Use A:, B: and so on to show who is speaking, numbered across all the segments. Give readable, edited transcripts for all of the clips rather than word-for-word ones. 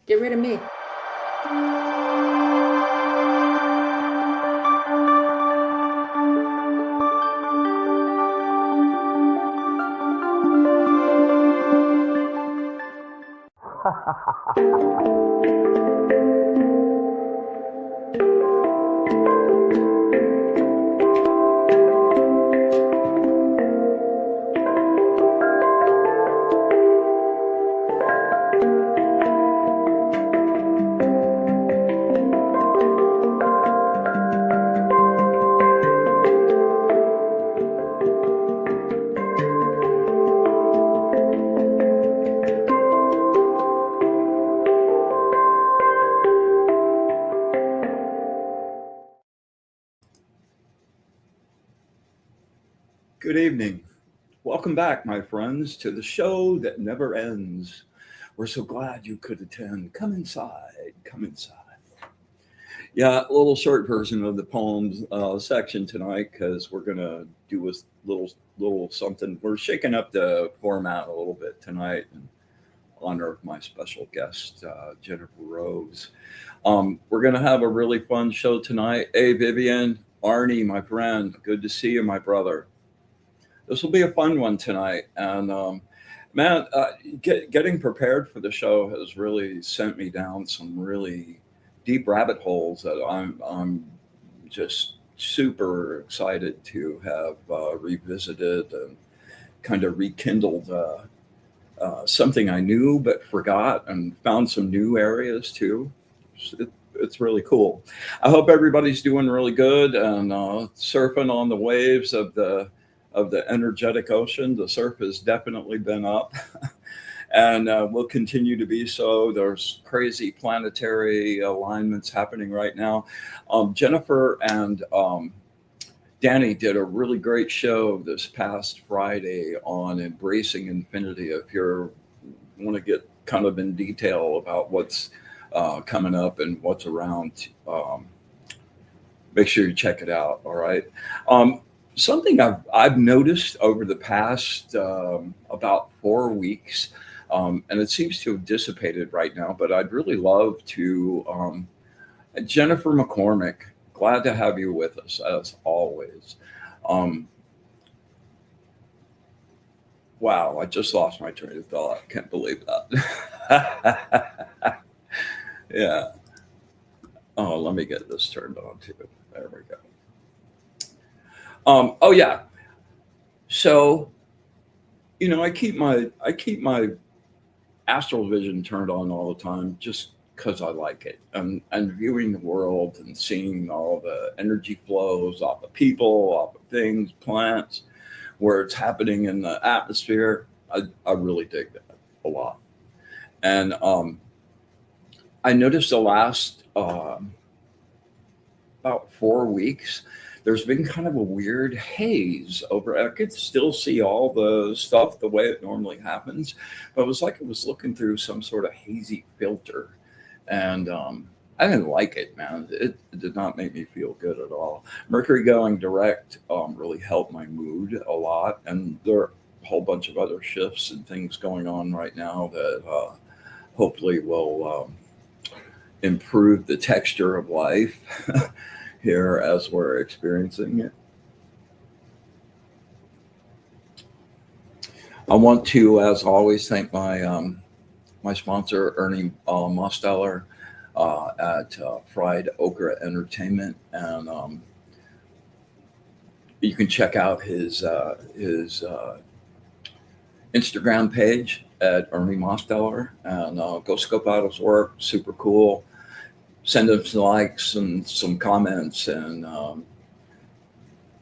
A: Get rid of me.
B: Good evening. Welcome back, my friends, to the show that never ends. We're so glad you could attend. Come inside. Come inside. Yeah, a little short version of the poems section tonight because we're gonna do a little something. We're shaking up the format a little bit tonight in honor of my special guest, Jennifer Rose. We're gonna have a really fun show tonight. Hey, Vivian, Arnie, my friend, good to see you, my brother. This will be a fun one tonight. And man, getting prepared for the show has really sent me down some really deep rabbit holes that I'm just super excited to have revisited and kind of rekindled something I knew but forgot and found some new areas too. It's really cool. I hope everybody's doing really good and surfing on the waves of the energetic ocean. The surf has definitely been up and will continue to be so. There's crazy planetary alignments happening right now. Jennifer and Danny did a really great show this past Friday on embracing infinity. If you want to get kind of in detail about what's coming up and what's around, make sure you check it out. All right. Something I've noticed over the past about 4 weeks, and it seems to have dissipated right now, but I'd really love to. Jennifer McCormick, glad to have you with us as always. Um, wow, I just lost my train of thought. Can't believe that. Yeah. Oh, let me get this turned on too. There we go. Oh yeah. So I keep my astral vision turned on all the time just because I like it and viewing the world and seeing all the energy flows off of people, off of things, plants, where it's happening in the atmosphere. I really dig that a lot. And I noticed the last about 4 weeks, there's been kind of a weird haze over. I could still see all the stuff the way it normally happens, but it was like it was looking through some sort of hazy filter, and I didn't like it, man. It did not make me feel good at all. Mercury going direct really helped my mood a lot, and there are a whole bunch of other shifts and things going on right now that hopefully will improve the texture of life here as we're experiencing it. I want to, as always, thank my sponsor, Ernie Mosteller at Fried Okra Entertainment, and you can check out his Instagram page at Ernie Mosteller and go scope out his work. Super cool. Send him some likes and some comments, and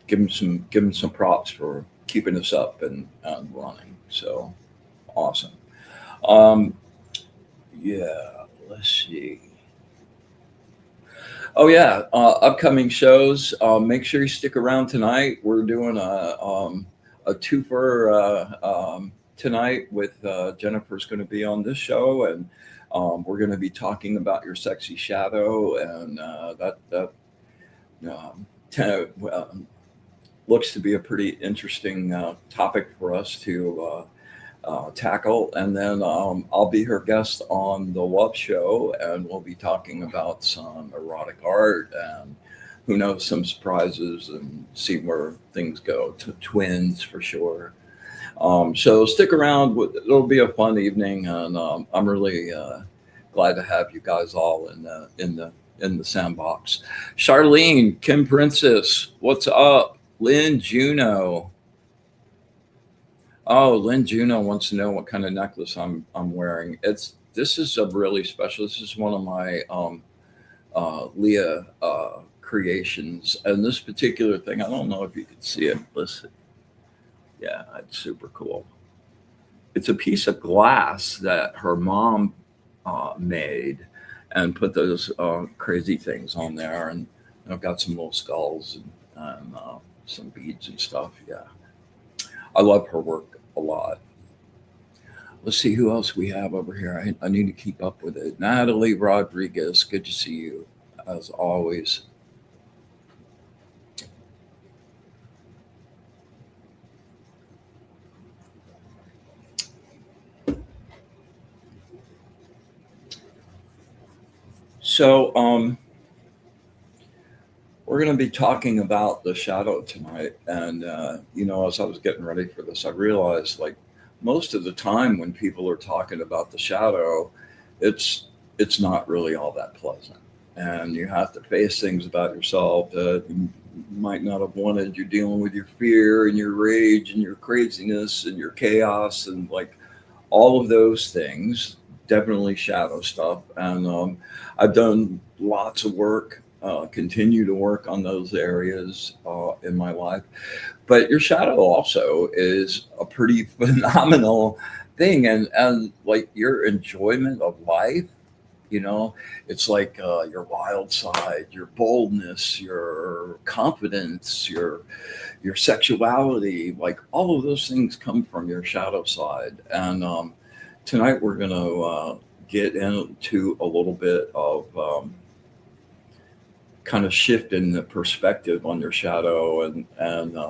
B: give him some props for keeping us up and running. So awesome. Um, yeah, let's see. Oh yeah, upcoming shows. Make sure you stick around tonight. We're doing a twofer tonight with Jennifer's going to be on this show, and we're going to be talking about your sexy shadow, and that looks to be a pretty interesting topic for us to tackle. And then I'll be her guest on the Love Show, and we'll be talking about some erotic art and who knows, some surprises, and see where things go. Twins for sure. So stick around. It'll be a fun evening, and I'm really glad to have you guys all in the sandbox. Charlene, Kim Princess, what's up? Lynn Juno. Oh, Lynn Juno wants to know what kind of necklace I'm wearing. This is a really special. This is one of my Leah creations, and this particular thing, I don't know if you can see it. Listen, yeah, it's super cool. It's a piece of glass that her mom made and put those crazy things on there, and I've got some little skulls and some beads and stuff. Yeah, I love her work a lot. Let's see who else we have over here. I need to keep up with it. Natalie Rodriguez, good to see you as always. So, we're going to be talking about the shadow tonight. And, as I was getting ready for this, I realized like most of the time when people are talking about the shadow, it's it's not really all that pleasant. And you have to face things about yourself that you might not have wanted. You're dealing with your fear and your rage and your craziness and your chaos and like all of those things, definitely shadow stuff. And I've done lots of work, continue to work on those areas in my life. But your shadow also is a pretty phenomenal thing. And like your enjoyment of life, you know, it's like your wild side, your boldness, your confidence, your sexuality, like all of those things come from your shadow side. And tonight we're going to get into a little bit of kind of shifting the perspective on your shadow and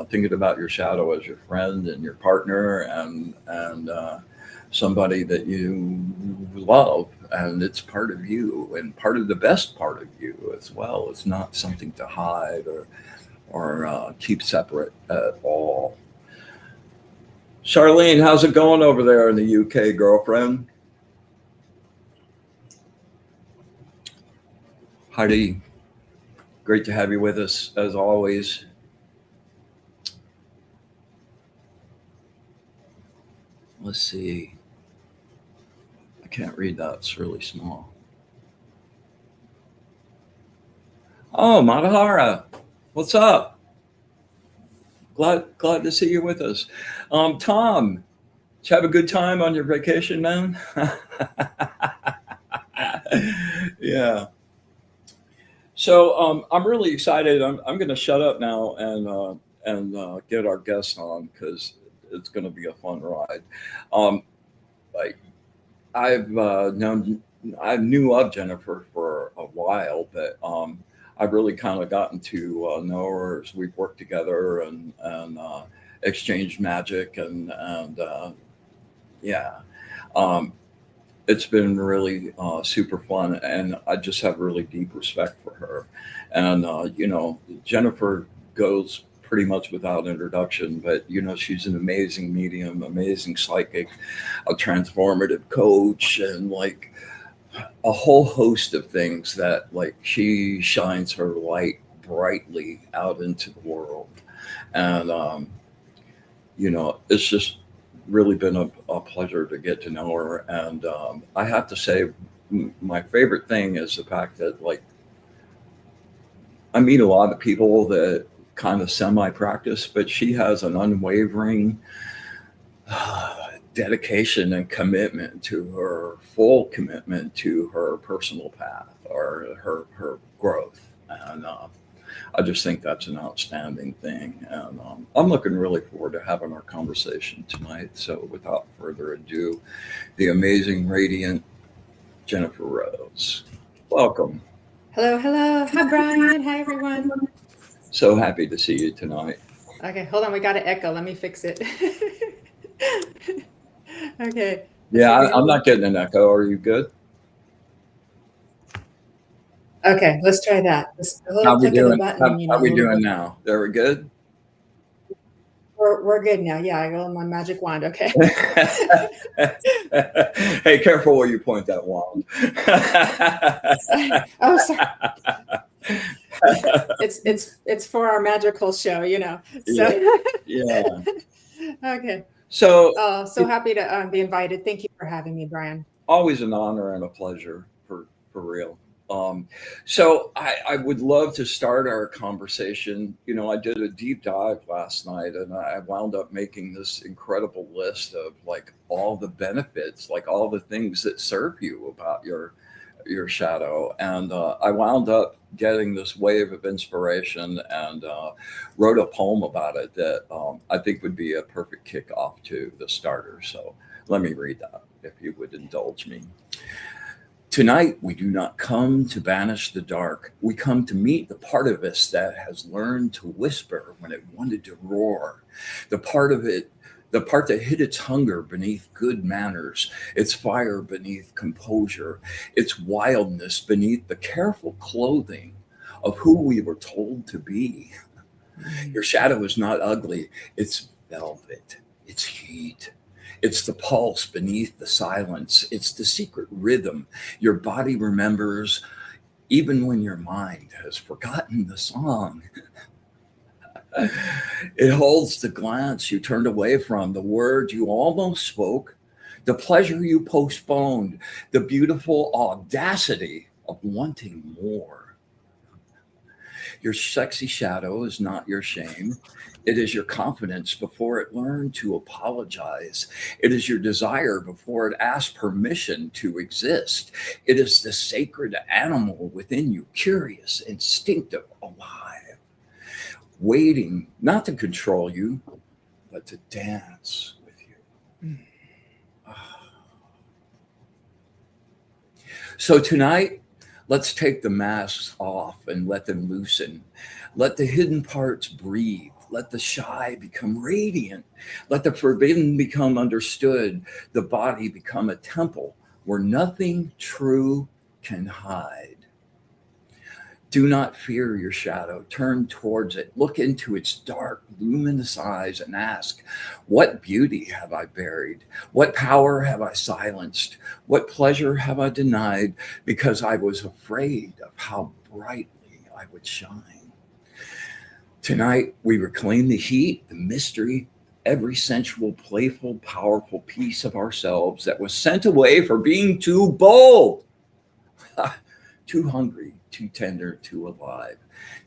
B: thinking about your shadow as your friend and your partner and somebody that you love, and it's part of you and part of the best part of you as well. It's not something to hide or keep separate at all. Charlene, how's it going over there in the UK, girlfriend? Heidi, great to have you with us as always. Let's see. I can't read that. It's really small. Oh, Madahara, what's up? Glad to see you with us. Tom, did you have a good time on your vacation, man? Yeah. So I'm really excited. I'm going to shut up now and get our guest on because it's going to be a fun ride. Um, like I've I knew of Jennifer for a while, but I've really kind of gotten to know her as we've worked together and exchanged magic and yeah. Um, it's been really super fun, and I just have really deep respect for her. And Jennifer goes pretty much without introduction, but she's an amazing medium, amazing psychic, a transformative coach, and like a whole host of things that like she shines her light brightly out into the world. And it's just really been a pleasure to get to know her. And I have to say, my favorite thing is the fact that, like, I meet a lot of people that kind of semi practice, but she has an unwavering dedication and commitment to her full commitment to her personal path or her growth. And I just think that's an outstanding thing. And I'm looking really forward to having our conversation tonight. So without further ado, the amazing, radiant Jennifer Rose. Welcome.
A: Hello, hello. Hi, Brian. Hi, everyone.
B: So happy to see you tonight.
A: Okay, hold on. We got an echo. Let me fix it. Okay. Let's see
B: Yeah,
A: if we have
B: I'm
A: a
B: not getting an echo. Are you good?
A: Okay, let's try that. This a
B: How
A: little
B: we
A: click of the
B: doing?
A: button,
B: How
A: a
B: we
A: little
B: doing
A: bit.
B: now? There we good?
A: We're good now. Yeah, I got my magic wand. Okay.
B: Hey, careful where you point that wand.
A: Oh, sorry. It's for our magical show, you know. So
B: Yeah, yeah.
A: okay.
B: So
A: Oh, so
B: it's
A: happy to be invited. Thank you for having me, Brian.
B: always an honor and a pleasure for real. Um, so I would love to start our conversation. You know, I did a deep dive last night, and I wound up making this incredible list of like all the benefits, like all the things that serve you about your shadow. And I wound up getting this wave of inspiration and wrote a poem about it that I think would be a perfect kickoff to the starter. So let me read that if you would indulge me. Tonight, we do not come to banish the dark. We come to meet the part of us that has learned to whisper when it wanted to roar. The part of it, the part that hid its hunger beneath good manners, its fire beneath composure, its wildness beneath the careful clothing of who we were told to be.
A: Mm.
B: Your shadow is not ugly, it's velvet, it's heat. It's the pulse beneath the silence. It's the secret rhythm your body remembers even when your mind has forgotten the song. It holds the glance you turned away from, the word you almost spoke, the pleasure you postponed, the beautiful audacity of wanting more. Your sexy shadow is not your shame. It is your confidence before it learned to apologize. It is your desire before it asked permission to exist. It is the sacred animal within you, curious, instinctive, alive, waiting not to control you, but to dance with you.
A: Mm.
B: So tonight, let's take the masks off and let them loosen. Let the hidden parts breathe. Let the shy become radiant. Let the forbidden become understood. The body become a temple where nothing true can hide. Do not fear your shadow. Turn towards it. Look into its dark, luminous eyes and ask, what beauty have I buried? What power have I silenced? What pleasure have I denied because I was afraid of how brightly I would shine? Tonight, we reclaim the heat, the mystery, every sensual, playful, powerful piece of ourselves that was sent away for being too bold, too hungry, too tender, too alive.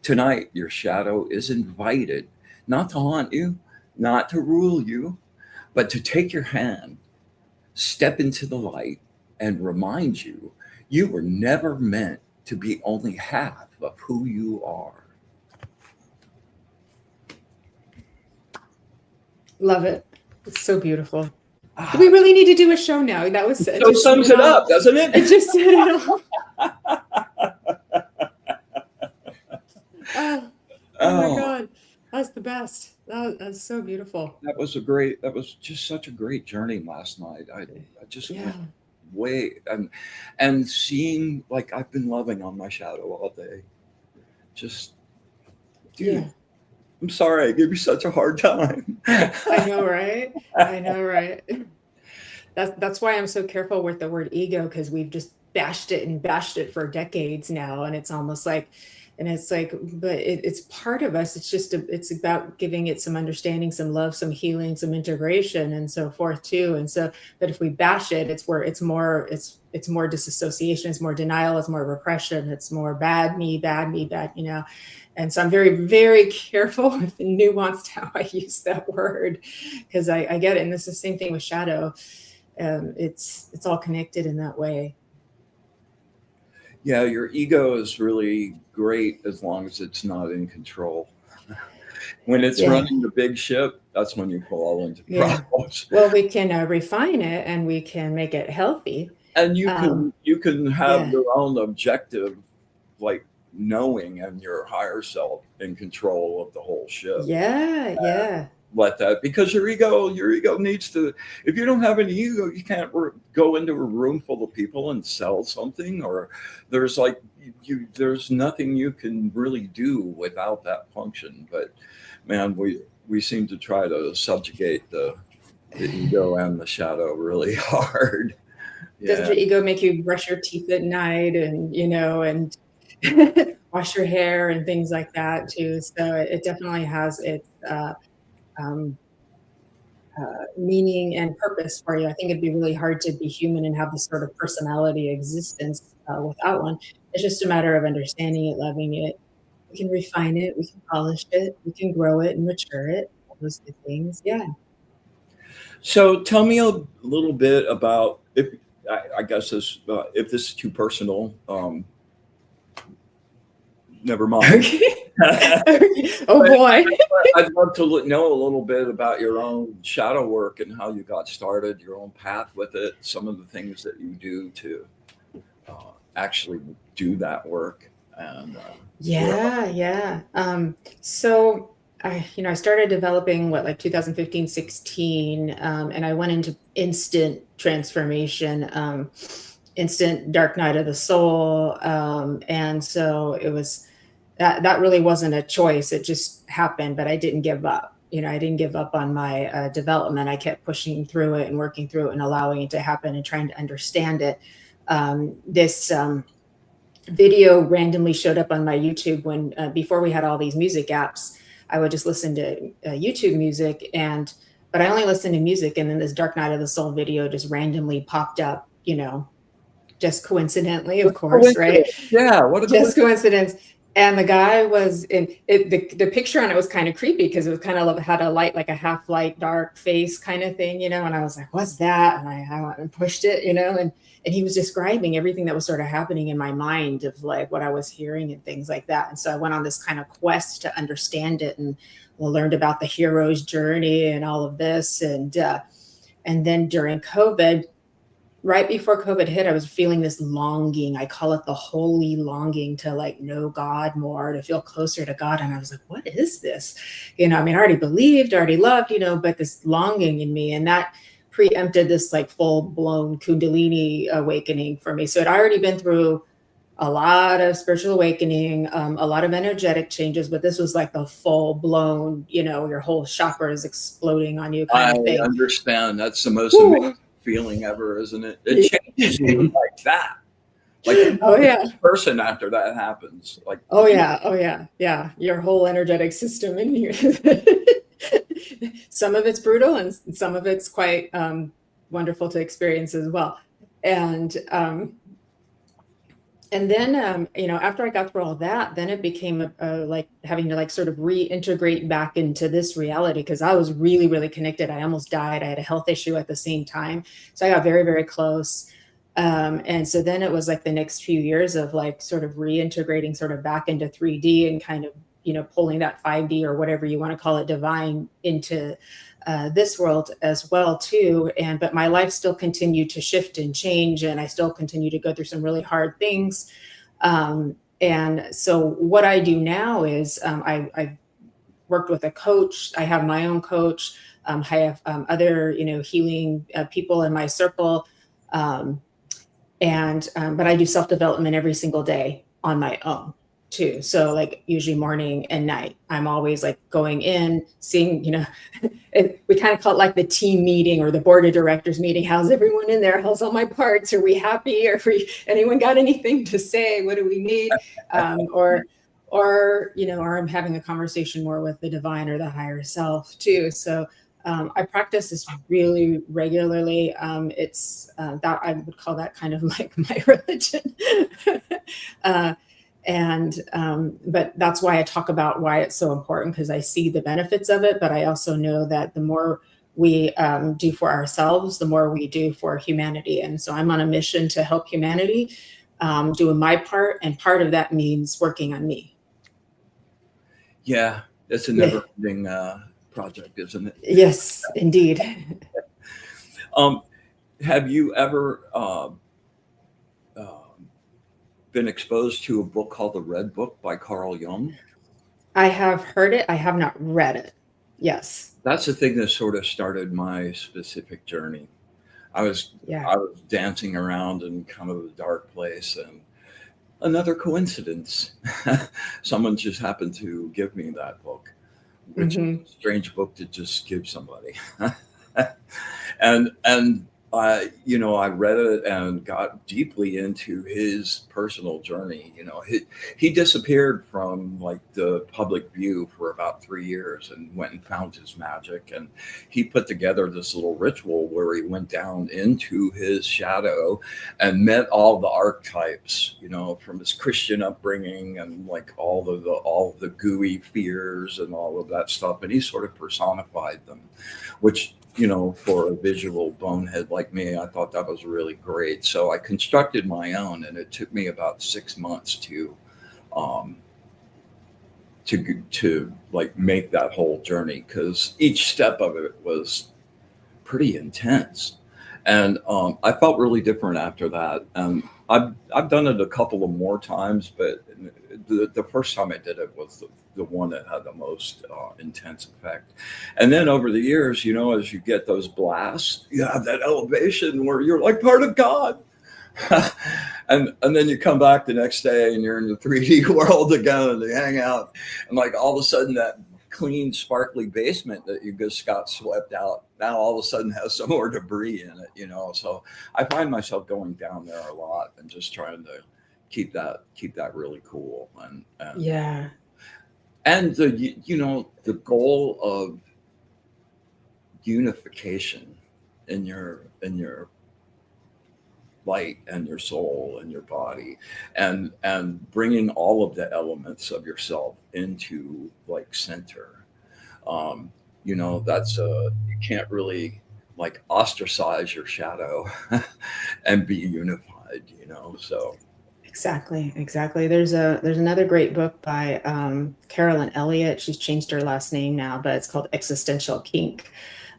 B: Tonight, your shadow is invited not to haunt you, not to rule you, but to take your hand, step into the light, and remind you you were never meant to be only half of who you are.
A: Love it. It's so beautiful. Do we
B: Ah,
A: really need to do a show now? That was
B: it
A: it
B: so
A: just said
B: sums
A: it
B: it
A: all.
B: up, doesn't
A: It
B: it?
A: just said it all. Oh, oh my
B: Oh,
A: God. That's the best. That's so beautiful.
B: that was just such a great journey last night. I just went
A: Yeah.
B: way and seeing like I've been loving on my shadow all day. Just dude,
A: Yeah.
B: I'm sorry I gave you such a hard time.
A: I know, right? I know, right? That's why I'm so careful with the word ego, because we've just bashed it for decades now, and it's almost like, and it's like, but it's part of us. It's just it's about giving it some understanding, some love, some healing, some integration, and so forth too. And so, but if we bash it, it's where it's more disassociation, it's more denial, it's more repression, it's more bad me, bad me, bad, you know. And so I'm very careful with the nuanced how I use that word, because I get it. And it's the same thing with shadow. It's all connected in that way.
B: Yeah, your ego is really great as long as it's not in control. When it's
A: Yeah,
B: running the big ship, that's when you fall into
A: yeah.
B: problems.
A: Well, we can refine it and we can make it healthy.
B: And
A: Um,
B: you can have
A: yeah,
B: your own objective, like knowing and your higher self in control of the whole ship.
A: yeah, yeah.
B: let that, because your ego needs to. If you don't have any ego, you can't go into a room full of people and sell something, or there's like there's nothing you can really do without that function. But man, we seem to try to subjugate the ego and the shadow really hard.
A: Doesn't
B: Yeah.
A: your ego make you brush your teeth at night and, and wash your hair and things like that too? So it definitely has its um, meaning and purpose for you. I think it'd be really hard to be human and have this sort of personality existence without one. It's just a matter of understanding it, loving it. We can refine it, we can polish it, we can grow it and mature it. All those good things. Yeah.
B: So tell me a little bit about, if I guess this if this is too personal, never mind.
A: Okay. Oh boy.
B: I'd love to know a little bit about your own shadow work and how you got started, your own path with it, some of the things that you do to actually do that work. And
A: Yeah. So I started developing like 2015, 16, and I went into instant transformation, instant dark night of the soul. And so it was that really wasn't a choice. It just happened, but I didn't give up. I didn't give up on my development. I kept pushing through it and working through it and allowing it to happen and trying to understand it. This video randomly showed up on my YouTube when before we had all these music apps. I would just listen to YouTube music, but I only listened to music, and then this Dark Night of the Soul video just randomly popped up, just coincidentally, of course, right?
B: Yeah, what a
A: Just coincidence. And the guy was in it, the picture on it was kind of creepy because it was kind of had a light, like a half light, dark face kind of thing, and I was like, what's that? And I went and pushed it, and he was describing everything that was sort of happening in my mind of like what I was hearing and things like that. And so I went on this kind of quest to understand it, and learned about the hero's journey and all of this. And then during COVID, right before COVID hit, I was feeling this longing. I call it the holy longing to like know God more, to feel closer to God. And I was like, what is this? I already believed, already loved, but this longing in me. And that preempted this like full blown Kundalini awakening for me. So I'd already been through a lot of spiritual awakening, a lot of energetic changes, but this was like the full blown, your whole chakra is exploding on you kind of thing.
B: I understand. That's the most amazing feeling ever, isn't it? It changes you like that. Like,
A: oh yeah,
B: person after that happens. Like,
A: oh yeah. Your whole energetic system in you. Some of it's brutal, and some of it's quite wonderful to experience as well. And then, after I got through all that, then it became like having to like sort of reintegrate back into this reality, because I was really, really connected. I almost died. I had a health issue at the same time. So I got very, very close. And so then it was like the next few years of like sort of reintegrating sort of back into 3D and kind of, pulling that 5D or whatever you want to call it, divine, into this world as well too. But my life still continued to shift and change, and I still continue to go through some really hard things. And so what I do now is I've worked with a coach. I have my own coach. I have other healing people in my circle, but I do self-development every single day on my own too. So like usually morning and night, I'm always like going in, seeing, we kind of call it like the team meeting or the board of directors meeting. How's everyone in there? How's all my parts? Are we happy? Anyone got anything to say? What do we need? Or I'm having a conversation more with the divine or the higher self too. So I practice this really regularly. It's that I would call that kind of like my religion. But that's why I talk about why it's so important, because I see the benefits of it. But I also know that the more we do for ourselves, the more we do for humanity. And so I'm on a mission to help humanity, doing my part. And part of that means working on me.
B: Yeah, it's a never-ending project, isn't it?
A: Yes, indeed.
B: Have you ever been exposed to a book called The Red Book by Carl Jung?
A: I have heard it. I have not read it. Yes.
B: That's the thing that sort of started my specific journey. I was
A: Yeah.
B: I was dancing around in kind of a dark place, and another coincidence, someone just happened to give me that book, which is
A: Hmm.
B: a strange book to just give somebody. And I read it and got deeply into his personal journey. He disappeared from like the public view for about 3 years and went and found his magic, and he put together this little ritual where he went down into his shadow and met all the archetypes, from his Christian upbringing and like all the gooey fears and all of that stuff, and he sort of personified them, which, for a visual bonehead like me, I thought that was really great. So I constructed my own, and it took me about 6 months um, to like make that whole journey, because each step of it was pretty intense, and I felt really different after that. And I've done it a couple of more times, but the first time I did it was the one that had the most intense effect. And then over the years, as you get those blasts, you have that elevation where you're like part of God. And then you come back the next day and you're in the 3D world again, and you hang out, and like all of a sudden that clean, sparkly basement that you just got swept out now all of a sudden has some more debris in it. So I find myself going down there a lot and just trying to keep that really cool,
A: Yeah.
B: and the goal of unification in your light and your soul and your body, and bringing all of the elements of yourself into like center. That's you can't really like ostracize your shadow and be unified. So
A: Exactly, exactly. There's another great book by Carolyn Elliott. She's changed her last name now, but it's called Existential Kink.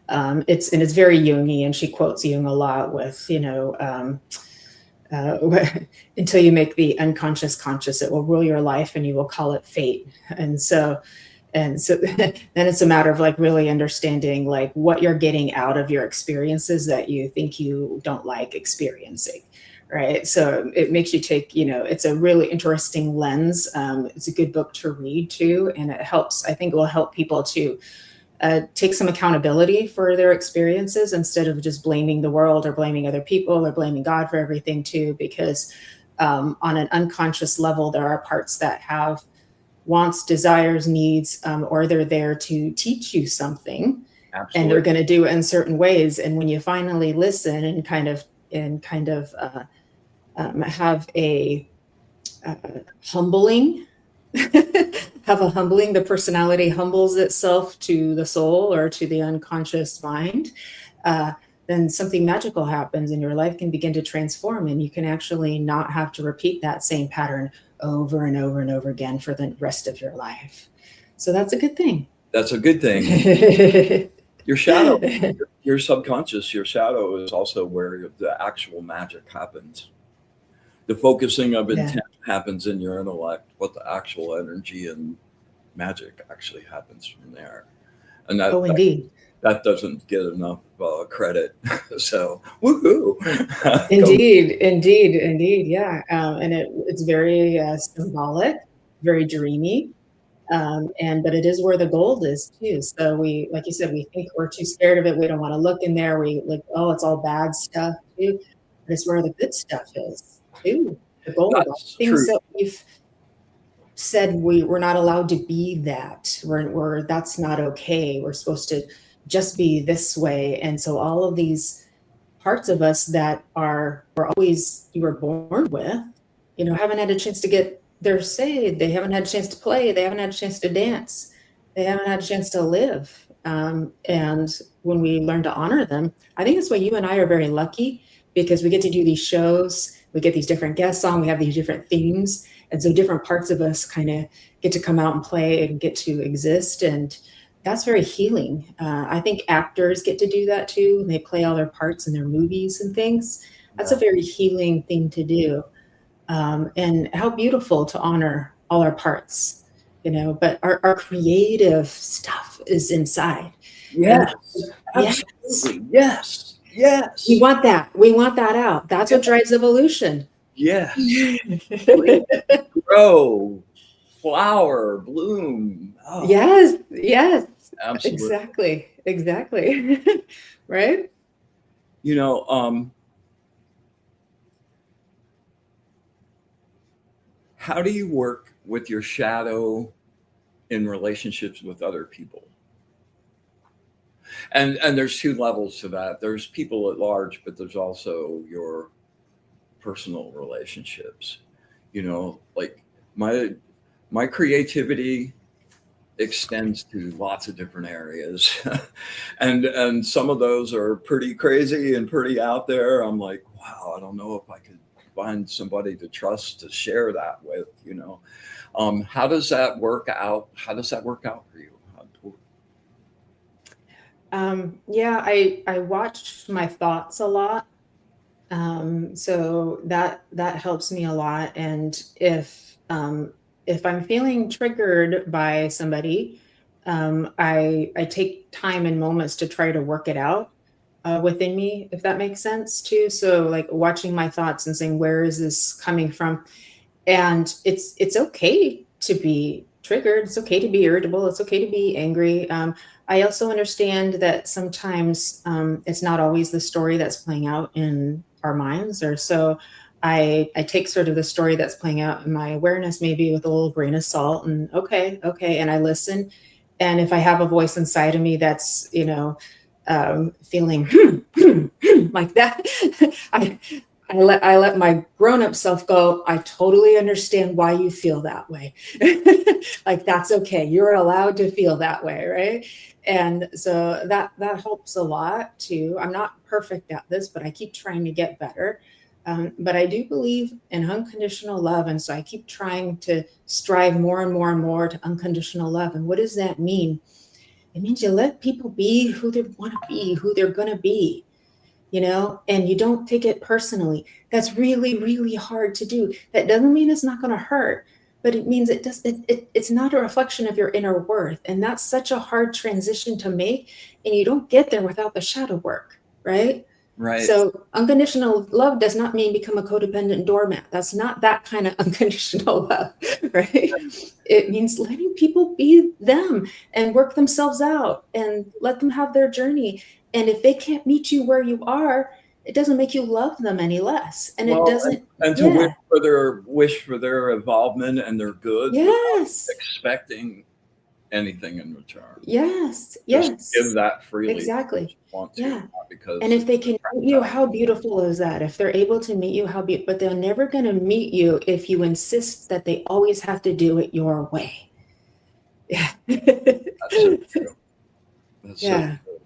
A: It's very Jungy, and she quotes Jung a lot with, uh, until you make the unconscious conscious, it will rule your life, and you will call it fate. And so then it's a matter of like really understanding like what you're getting out of your experiences that you think you don't like experiencing, right? So it makes you take, it's a really interesting lens. It's a good book to read too, and I think it will help people to take some accountability for their experiences instead of just blaming the world or blaming other people or blaming God for everything too, because on an unconscious level, there are parts that have wants, desires, needs, or they're there to teach you something, and they're
B: absolutely.
A: going to do it in certain ways. And when you finally listen and kind of have a uh, humbling, have a humbling, the personality humbles itself to the soul or to the unconscious mind, uh, then something magical happens and your life can begin to transform, and you can actually not have to repeat that same pattern over and over and over again for the rest of your life. So that's a good thing.
B: That's a good thing. Your shadow, your subconscious, your shadow is also where the actual magic happens. The focusing of
A: Yeah.
B: intent happens in your intellect, but the actual energy and magic actually happens from there. And
A: Oh,
B: that
A: indeed.
B: that doesn't get enough credit. So woohoo! Go.
A: Indeed, indeed, indeed. Yeah. And it's very symbolic, very dreamy. But it is where the gold is too. So like you said, we think we're too scared of it. We don't want to look in there. We like, oh, it's all bad stuff too. But it's where the good stuff is too. The gold, all
B: That's
A: the things
B: true.
A: that we've said we're not allowed to be that. We're that's not okay. We're supposed to just be this way. And so all of these parts of us that were always you were born with, haven't had a chance to get their say. They haven't had a chance to play. They haven't had a chance to dance. They haven't had a chance to live. And when we learn to honor them, I think that's why you and I are very lucky, because we get to do these shows. We get these different guests on. We have these different themes. And so different parts of us kind of get to come out and play and get to exist. And that's very healing. I think actors get to do that too. They play all their parts in their movies and things. That's a
B: Yeah.
A: very healing thing to do. And how beautiful to honor all our parts. but our creative stuff is inside. And
B: Yes,
A: yes,
B: absolutely. Yes,
A: we
B: yes,
A: want that. We want that out. That's what drives evolution.
B: yes. Breathe, grow, flower, bloom. Oh,
A: Yes, yes,
B: absolutely.
A: exactly. Right?
B: You know, how do you work with your shadow in relationships with other people? And there's two levels to that. There's people at large, but there's also your personal relationships. Like my my creativity extends to lots of different areas. And some of those are pretty crazy and pretty out there. I'm like, wow, I don't know if I could find somebody to trust to share that with. How does that work out? How does that work out for you?
A: Yeah, I watched my thoughts a lot. So that helps me a lot. And if I'm feeling triggered by somebody, I take time and moments to try to work it out within me, if that makes sense too. So like watching my thoughts and saying, where is this coming from? And it's okay to be triggered. It's okay to be irritable. It's okay to be angry. I also understand that sometimes it's not always the story that's playing out in our minds, or so I take sort of the story that's playing out in my awareness, maybe with a little grain of salt, and okay, and I listen. And if I have a voice inside of me that's feeling like that, I I let my grown-up self go, I totally understand why you feel that way. Like that's okay. You're allowed to feel that way, right? And so that helps a lot too. I'm not perfect at this, but I keep trying to get better. But I do believe in unconditional love, and so I keep trying to strive more and more and more to unconditional love. And what does that mean? It means you let people be who they want to be, who they're going to be, and you don't take it personally. That's really, really hard to do. That doesn't mean it's not going to hurt, but it means it's not a reflection of your inner worth. And that's such a hard transition to make. And you don't get there without the shadow work, right?
B: Right.
A: So unconditional love does not mean become a codependent doormat. That's not that kind of unconditional love, right? It means letting people be them and work themselves out and let them have their journey. And if they can't meet you where you are, it doesn't make you love them any less. And it
B: Well,
A: doesn't,
B: and to
A: yeah,
B: wish for their involvement and their good without
A: yes,
B: expecting anything in return.
A: yes,
B: Just give
A: yes,
B: that freely because
A: exactly.
B: you want to,
A: Yeah.
B: not
A: And
B: because
A: if
B: it's
A: they can meet you, how beautiful is that? If they're able to meet you, how beautiful, but they're never going to meet you if you insist that they always have to do it your way. Yeah.
B: that's so true. That's so
A: Yeah.
B: true.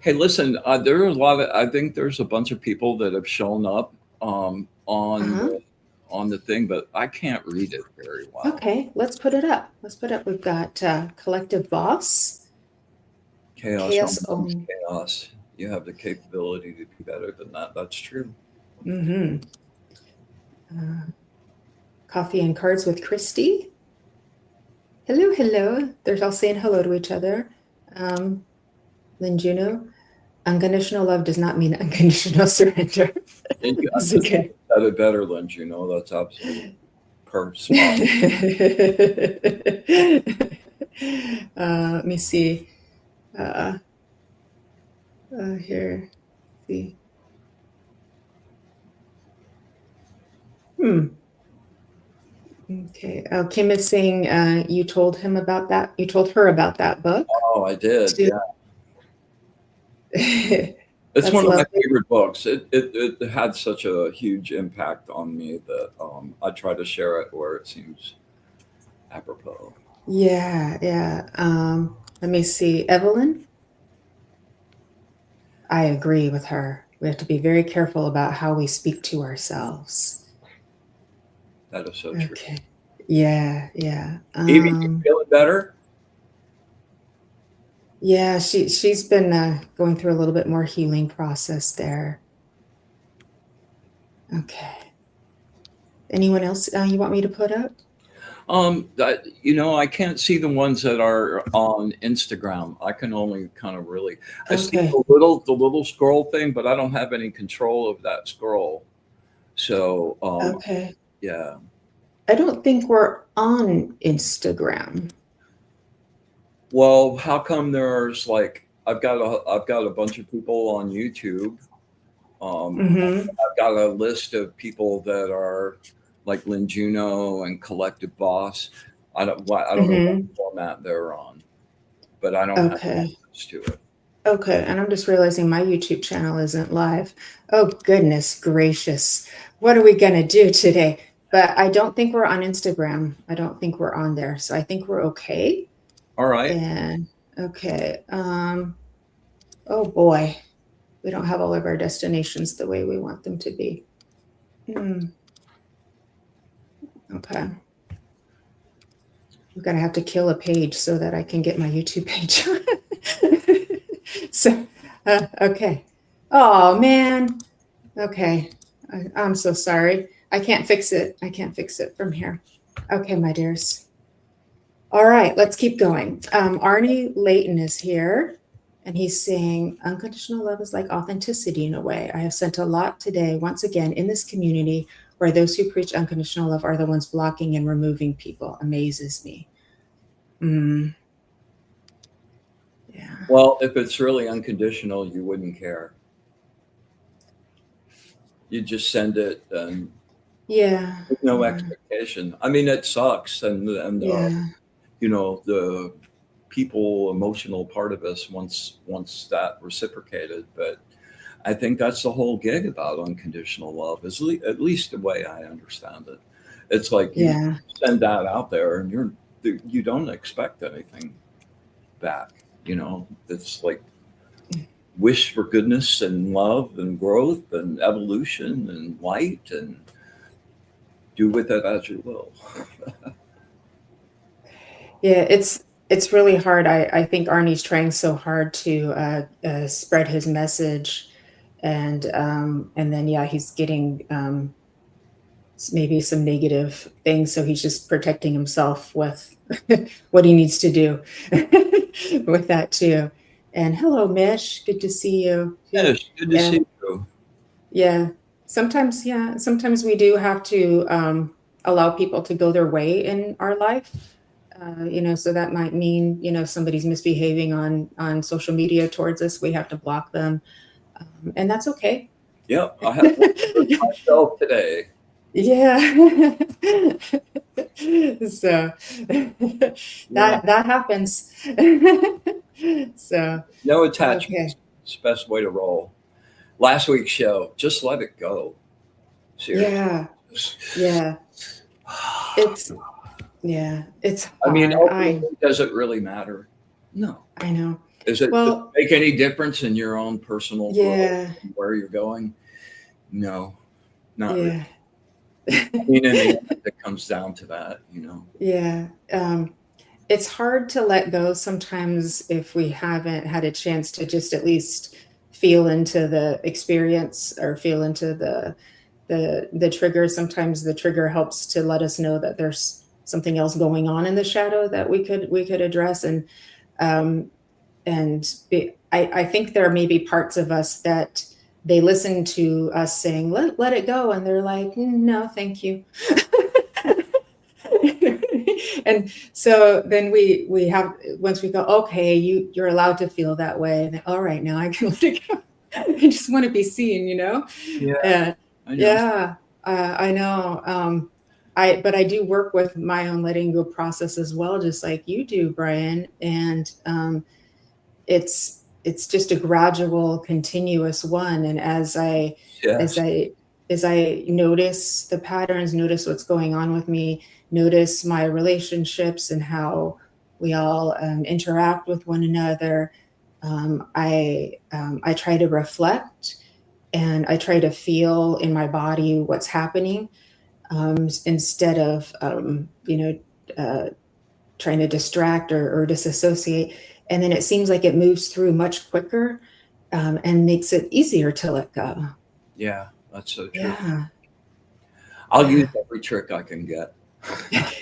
B: Hey, listen, there are a lot of. I think there's a bunch of people that have shown up
A: Uh-huh.
B: on the thing, but I can't read it very well.
A: Okay, let's put it up. Let's put up. We've got Collective Boss,
B: Chaos, no
A: Chaos
B: one's
A: Own.
B: chaos. You have the capability to be better than that. That's true.
A: Mm-hmm. Coffee and Cards with Christy. Hello, hello. They're all saying hello to each other. Lynn Juno. Unconditional love does not mean unconditional surrender.
B: And I
A: It's
B: couldn't
A: okay.
B: have said it better, Lynn. That's absolutely per spot.
A: Let me see. Uh, Here. See. Hmm. Okay. Kim is saying you told him about that. You told her about that book.
B: Oh, I did.
A: Too.
B: Yeah. It's
A: That's
B: one of my
A: lovely.
B: favorite books. It had such a huge impact on me that I try to share it where it seems apropos.
A: Yeah, yeah. Let me see. Evelyn, I agree with her. We have to be very careful about how we speak to ourselves.
B: That is so true.
A: Okay. Yeah, yeah.
B: Evie, you feeling better?
A: Yeah, she's been going through a little bit more healing process there. Okay. Anyone else you want me to put up?
B: I can't see the ones that are on Instagram. I can only kind of really, I see
A: Okay.
B: the little scroll thing, but I don't have any control of that scroll. So,
A: Okay.
B: yeah.
A: I don't think we're on Instagram.
B: Well, how come there's like I've got a bunch of people on YouTube.
A: Mm-hmm.
B: I've got a list of people that are like Lynn Juno and Collective Boss. I don't know what
A: Mm-hmm.
B: format they're on, but I don't have
A: Okay.
B: access to it.
A: Okay. And I'm just realizing my YouTube channel isn't live. Oh, goodness gracious. What are we going to do today? But I don't think we're on Instagram. I don't think we're on there. So I think we're okay.
B: All right.
A: And okay. Oh boy. We don't have all of our destinations the way we want them to be. Hmm. Okay. I'm gonna have to kill a page so that I can get my YouTube page. So, okay. Oh man. Okay. I'm so sorry. I can't fix it. I can't fix it from here. Okay, my dears. All right, let's keep going. Arnie Layton is here, and he's saying, unconditional love is like authenticity in a way. I have sent a lot today, once again, in this community where those who preach unconditional love are the ones blocking and removing people. Amazes me. Mm, yeah.
B: Well, if it's really unconditional, you wouldn't care. You just send it and
A: Yeah.
B: with no
A: Yeah.
B: expectation. I mean, it sucks, and
A: Yeah.
B: the people emotional part of us wants that reciprocated, but I think that's the whole gig about unconditional love, is at least the way I understand it. It's like you
A: Yeah.
B: send that out there, and you don't expect anything back. It's like wish for goodness and love and growth and evolution and light, and do with it as you will.
A: Yeah, it's really hard. I think Arnie's trying so hard to spread his message, and then yeah, he's getting maybe some negative things, so he's just protecting himself with what he needs to do with that too. And hello, Mish, good to see you.
B: Yes, good to
A: Yeah,
B: see you.
A: yeah. Sometimes we do have to allow people to go their way in our life. So that might mean, somebody's misbehaving on social media towards us. We have to block them, and that's okay.
B: Yep, I have one for myself today.
A: Yeah. So
B: Yeah,
A: that happens. So
B: no attachments.
A: okay.
B: It's the best way to roll. Last week's show, just let it go. Seriously.
A: Yeah. Yeah. It's it's
B: I mean,
A: hard.
B: ultimately, does it really matter? No.
A: I know.
B: Does it
A: Well,
B: make any difference in your own personal growth
A: yeah.
B: and where you're going? No, not really.
A: Yeah.
B: I mean, in the end, it comes down to that.
A: Yeah. It's hard to let go sometimes if we haven't had a chance to just at least feel into the experience or feel into the trigger. Sometimes the trigger helps to let us know that there's something else going on in the shadow that we could address. Um, I think there may be parts of us that they listen to us saying, let it go. And they're like, no, thank you. And so then we have, once we go, okay, you're allowed to feel that way. And all right, now I can let it go. I just want to be seen.
B: Yeah,
A: Uh,
B: I know.
A: yeah, I know. But I do work with my own letting go process as well, just like you do, Brian. And it's just a gradual, continuous one. And as
B: Yes.
A: I as I notice the patterns, notice what's going on with me, notice my relationships and how we all interact with one another. I try to reflect and I try to feel in my body what's happening, instead of trying to distract or disassociate. And then it seems like it moves through much quicker, and makes it easier to let go.
B: Yeah, that's so true.
A: Yeah,
B: I'll use
A: yeah.
B: every trick I can get.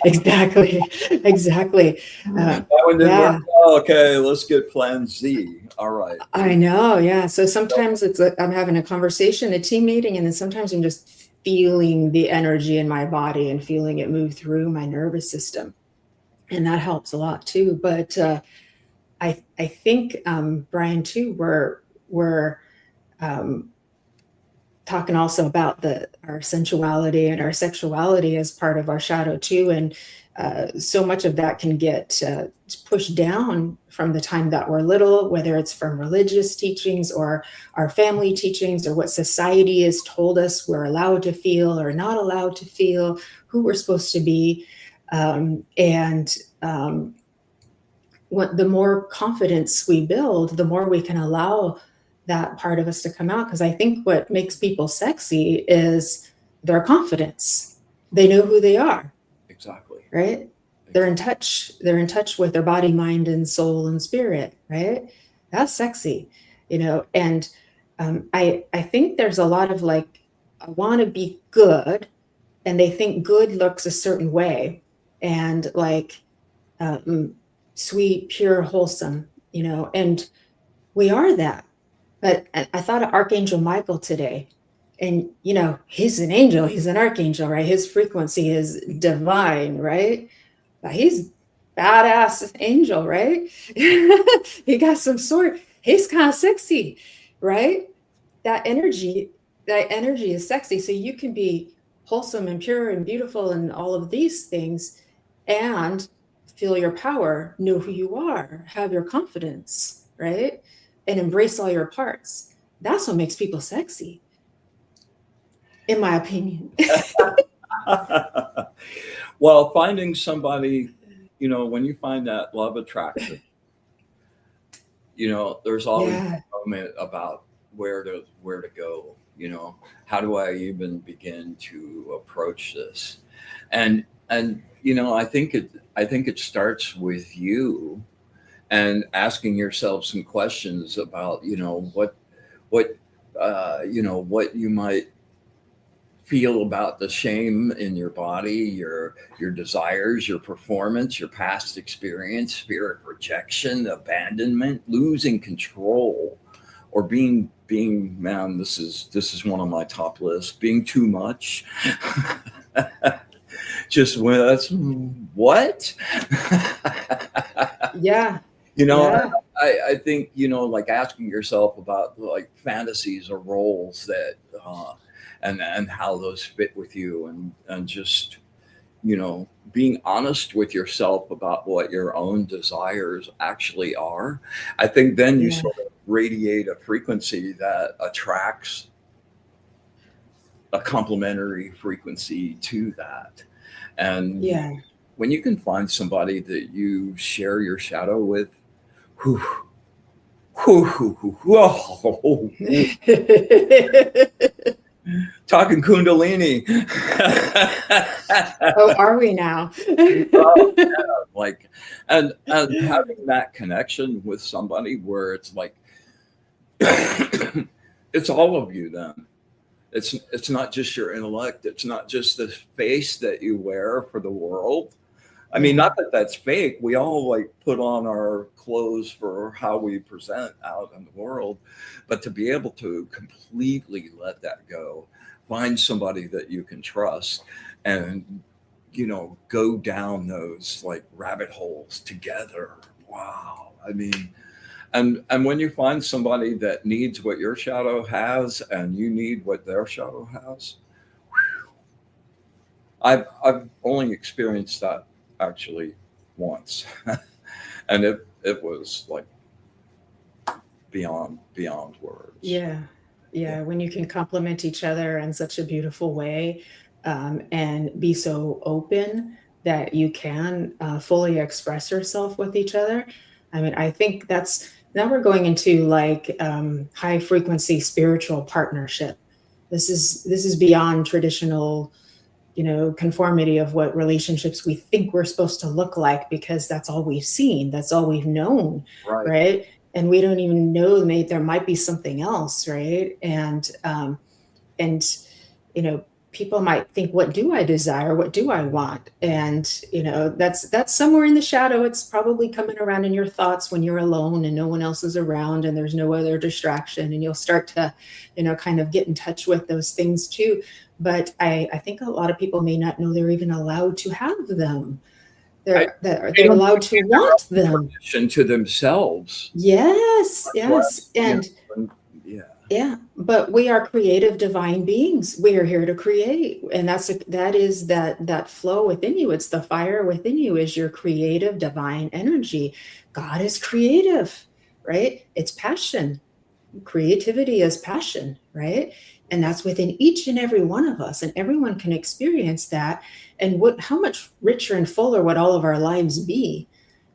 A: Exactly. Exactly.
B: That one didn't work.
A: Yeah,
B: Oh, okay, let's get plan Z. All right.
A: I know. Yeah. So sometimes it's like I'm having a conversation, a team meeting, and then sometimes I'm just feeling the energy in my body and feeling it move through my nervous system. And that helps a lot too. But I think Brian too, we're um, talking also about our sensuality and our sexuality as part of our shadow too, and so much of that can get pushed down from the time that we're little, whether it's from religious teachings or our family teachings or what society has told us we're allowed to feel or not allowed to feel, who we're supposed to be, and what the more confidence we build, the more we can allow that part of us to come out. Because I think what makes people sexy is their confidence. They know who they are,
B: Exactly.
A: right? They're in touch. They're in touch with their body, mind, and soul and spirit, right? That's sexy, And I think there's a lot of like, I want to be good, and they think good looks a certain way, and like sweet, pure, wholesome, and we are that. But I thought of Archangel Michael today, and he's an angel, he's an archangel, right? His frequency is divine, right? But he's badass angel, right? He got some sort. He's kind of sexy, right? That energy, that energy is sexy. So you can be wholesome and pure and beautiful and all of these things, and feel your power, know who you are, have your confidence, right? And embrace all your parts. That's what makes people sexy, in my opinion.
B: Well, finding somebody, when you find that love attraction, there's always
A: Yeah.
B: a moment about where to go. How do I even begin to approach this? And I think it starts with you and asking yourself some questions about what what you might feel about the shame in your body, your desires, your performance, your past experience, fear of rejection, abandonment, losing control, or being man, this is one of my top lists, being too much. Just when that's what.
A: Yeah.
B: you know
A: Yeah.
B: I think like asking yourself about like fantasies or roles that and how those fit with you, and just being honest with yourself about what your own desires actually are. I think then you
A: Yeah.
B: sort of radiate a frequency that attracts a complementary frequency to that. And
A: Yeah.
B: when you can find somebody that you share your shadow with, whew, whew, whew, whew, whoa, talking Kundalini.
A: Oh, are we now?
B: Oh, like, and having that connection with somebody where it's like it's all of you then. It's not just your intellect, it's not just the face that you wear for the world. I mean,
A: Yeah.
B: not that that's fake. We all like put on our clothes for how we present out in the world, but to be able to completely let that go, find somebody that you can trust, and go down those like rabbit holes together. Wow. I mean, and when you find somebody that needs what your shadow has and you need what their shadow has, I've only experienced that actually once, and it was like beyond words.
A: Yeah.
B: Yeah,
A: Yeah. When you can complement each other in such a beautiful way, and be so open that you can fully express yourself with each other. I mean, I think that's now we're going into like high frequency spiritual partnership. This is beyond traditional, conformity of what relationships we think we're supposed to look like, because that's all we've seen, that's all we've known,
B: right.
A: right? And we don't even know, maybe there might be something else, right? And you know people might think, what do I desire? What do I want? And, that's somewhere in the shadow. It's probably coming around in your thoughts when you're alone and no one else is around and there's no other distraction. And you'll start to, kind of get in touch with those things too. But I think a lot of people may not know they're even allowed to have them.
B: I,
A: They're allowed to want them.
B: To themselves.
A: Yes, yes.
B: Yeah.
A: And yeah, but we are creative divine beings. We are here to create. And that is that flow within you. It's the fire within you is your creative divine energy. God is creative, right? It's passion. Creativity is passion, right? And that's within each and every one of us, and everyone can experience that. And how much richer and fuller would all of our lives be,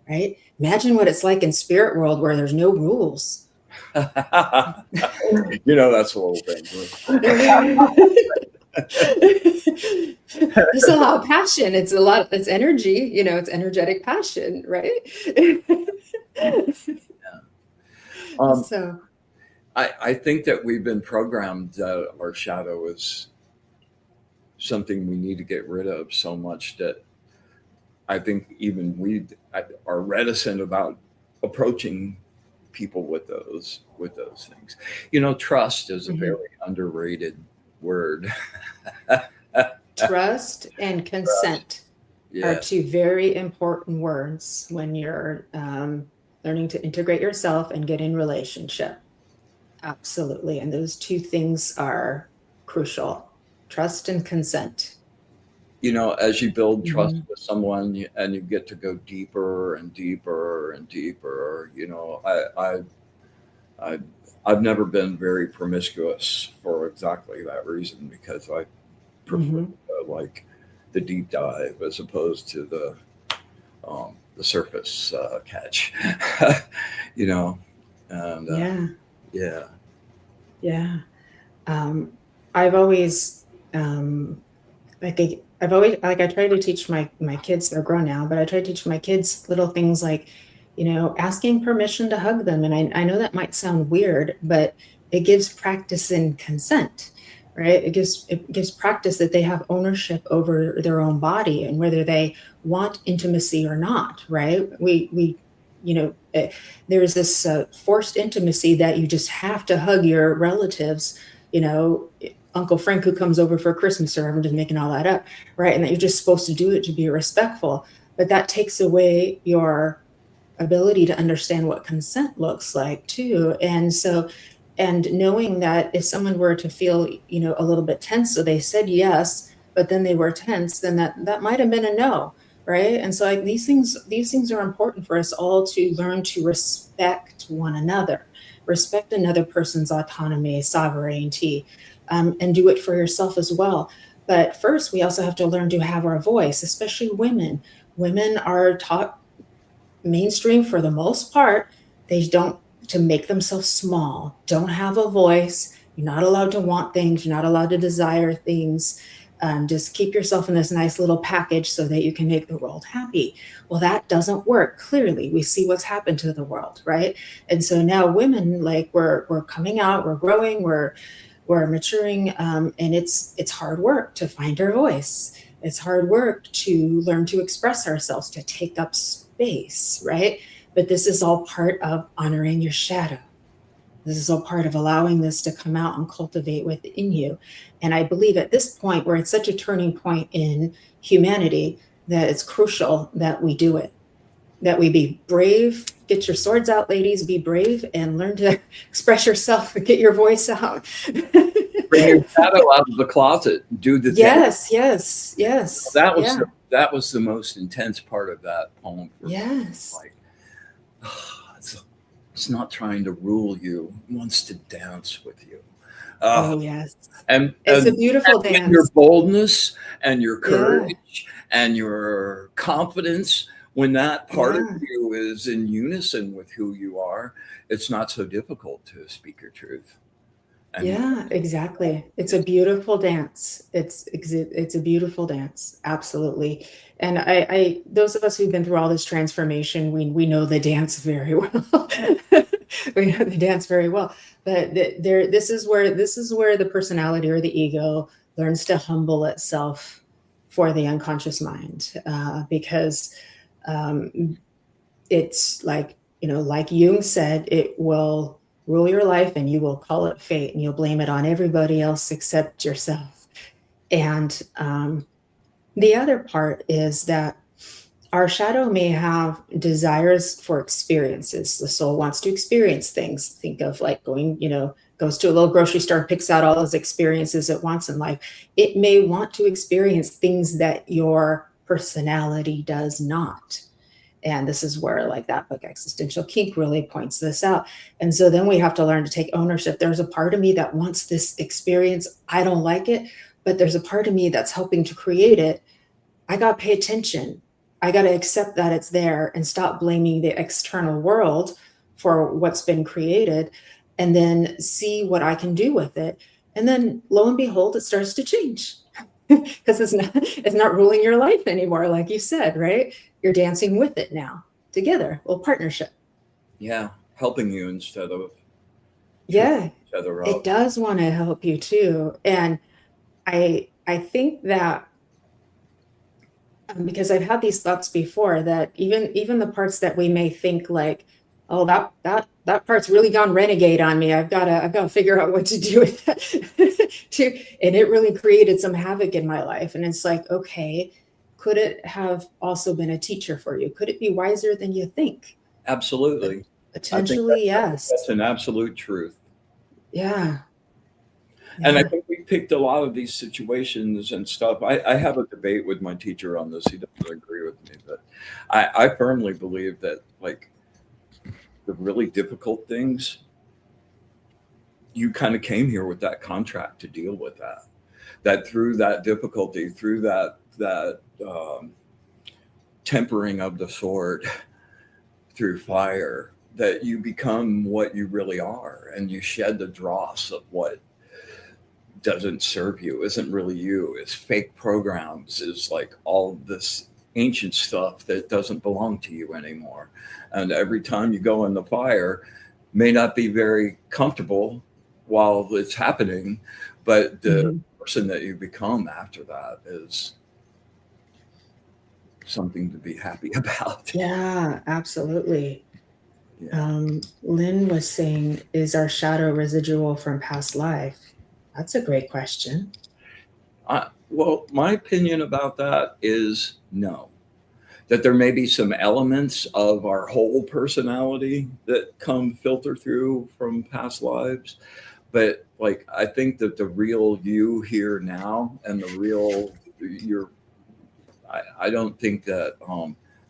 A: right? Imagine what it's like in spirit world where there's no rules.
B: That's a little dangerous.
A: Just a lot of passion. It's energy, it's energetic passion, right? So
B: I think that we've been programmed that our shadow is something we need to get rid of so much that I think even we are reticent about approaching people with those things. Trust is a very underrated word.
A: Trust and consent are two very important words when you're learning to integrate yourself and get in relationship. Absolutely. And those two things are crucial. Trust and consent.
B: As you build trust with someone and you get to go deeper and deeper and deeper, I've never been very promiscuous for exactly that reason, because I prefer like the deep dive as opposed to the surface catch, and
A: yeah. I've always I try to teach my kids, they're grown now, but I try to teach my kids little things like, asking permission to hug them. And I know that might sound weird, but it gives practice in consent, right? It gives practice that they have ownership over their own body and whether they want intimacy or not, right? There's this forced intimacy that you just have to hug your relatives, Uncle Frank who comes over for Christmas, or I'm just making all that up, right? And that you're just supposed to do it to be respectful. But that takes away your ability to understand what consent looks like too. And knowing that if someone were to feel, a little bit tense, so they said yes, but then they were tense, then that might have been a no, right? And so these things are important for us all to learn to respect one another, respect another person's autonomy, sovereignty, and do it for yourself as well. But first, we also have to learn to have our voice, especially women. Women are taught mainstream for the most part, to make themselves small, don't have a voice. You're not allowed to want things. You're not allowed to desire things. Just keep yourself in this nice little package so that you can make the world happy. Well, that doesn't work. Clearly, we see what's happened to the world, right? And so now women, like we're coming out, we're growing, we're maturing, and it's hard work to find our voice. It's hard work to learn to express ourselves, to take up space, right? But this is all part of honoring your shadow. This is all part of allowing this to come out and cultivate within you. And I believe at this point, where it's such a turning point in humanity, that it's crucial that we do it, that we be brave. Get your swords out, ladies, be brave and learn to express yourself and get your voice out.
B: Bring your shadow out of the closet. Do the thing.
A: Yes.
B: That was the most intense part of that poem.
A: Yes.
B: Like, it's not trying to rule you. It wants to dance with you.
A: Oh, yes.
B: And
A: it's a beautiful dance.
B: And your boldness and your courage and your confidence, when that part of you is in unison with who you are, it's not so difficult to speak your truth.
A: And exactly. It's a beautiful dance. It's a beautiful dance. Absolutely. And I those of us who've been through all this transformation, we know the dance very well. We know the dance very well. But this is where the personality or the ego learns to humble itself for the unconscious mind, because it's like, like Jung said, it will rule your life and you will call it fate and you'll blame it on everybody else except yourself. And the other part is that our shadow may have desires for experiences. The soul wants to experience things. Think of like going, goes to a little grocery store, picks out all those experiences it wants in life. It may want to experience things that your personality does not. And this is where like that book, Existential Kink, really points this out. And so then we have to learn to take ownership. There's a part of me that wants this experience. I don't like it, but there's a part of me that's helping to create it. I got to pay attention. I got to accept that it's there and stop blaming the external world for what's been created, and then see what I can do with it. And then lo and behold, it starts to change because it's not ruling your life anymore. Like you said, right? You're dancing with it now together, well, partnership.
B: Yeah. Helping you instead of
A: Yeah,
B: each other
A: it
B: up.
A: does want to help you too. And I think that because I've had these thoughts before, that even the parts that we may think like, oh, that part's really gone renegade on me. I've got to figure out what to do with that. And it really created some havoc in my life. And it's like, okay, could it have also been a teacher for you? Could it be wiser than you think?
B: Absolutely.
A: Potentially, yes.
B: That's an absolute truth.
A: Yeah.
B: And I think we picked a lot of these situations and stuff. I have a debate with my teacher on this. He doesn't agree with me, but I firmly believe that like the really difficult things, you kind of came here with that contract to deal with that. That through that difficulty, through that tempering of the sword, through fire, that you become what you really are, and you shed the dross of what doesn't serve you, isn't really you, is fake programs, is like all this ancient stuff that doesn't belong to you anymore. And every time you go in the fire, may not be very comfortable while it's happening, but the person that you become after that is something to be happy about.
A: Yeah, absolutely. Yeah. Lynn was saying, is our shadow residual from past life? That's a great question.
B: Well, my opinion about that is no. That there may be some elements of our whole personality that come filter through from past lives. But like, I think that the real you here now and the real I don't think that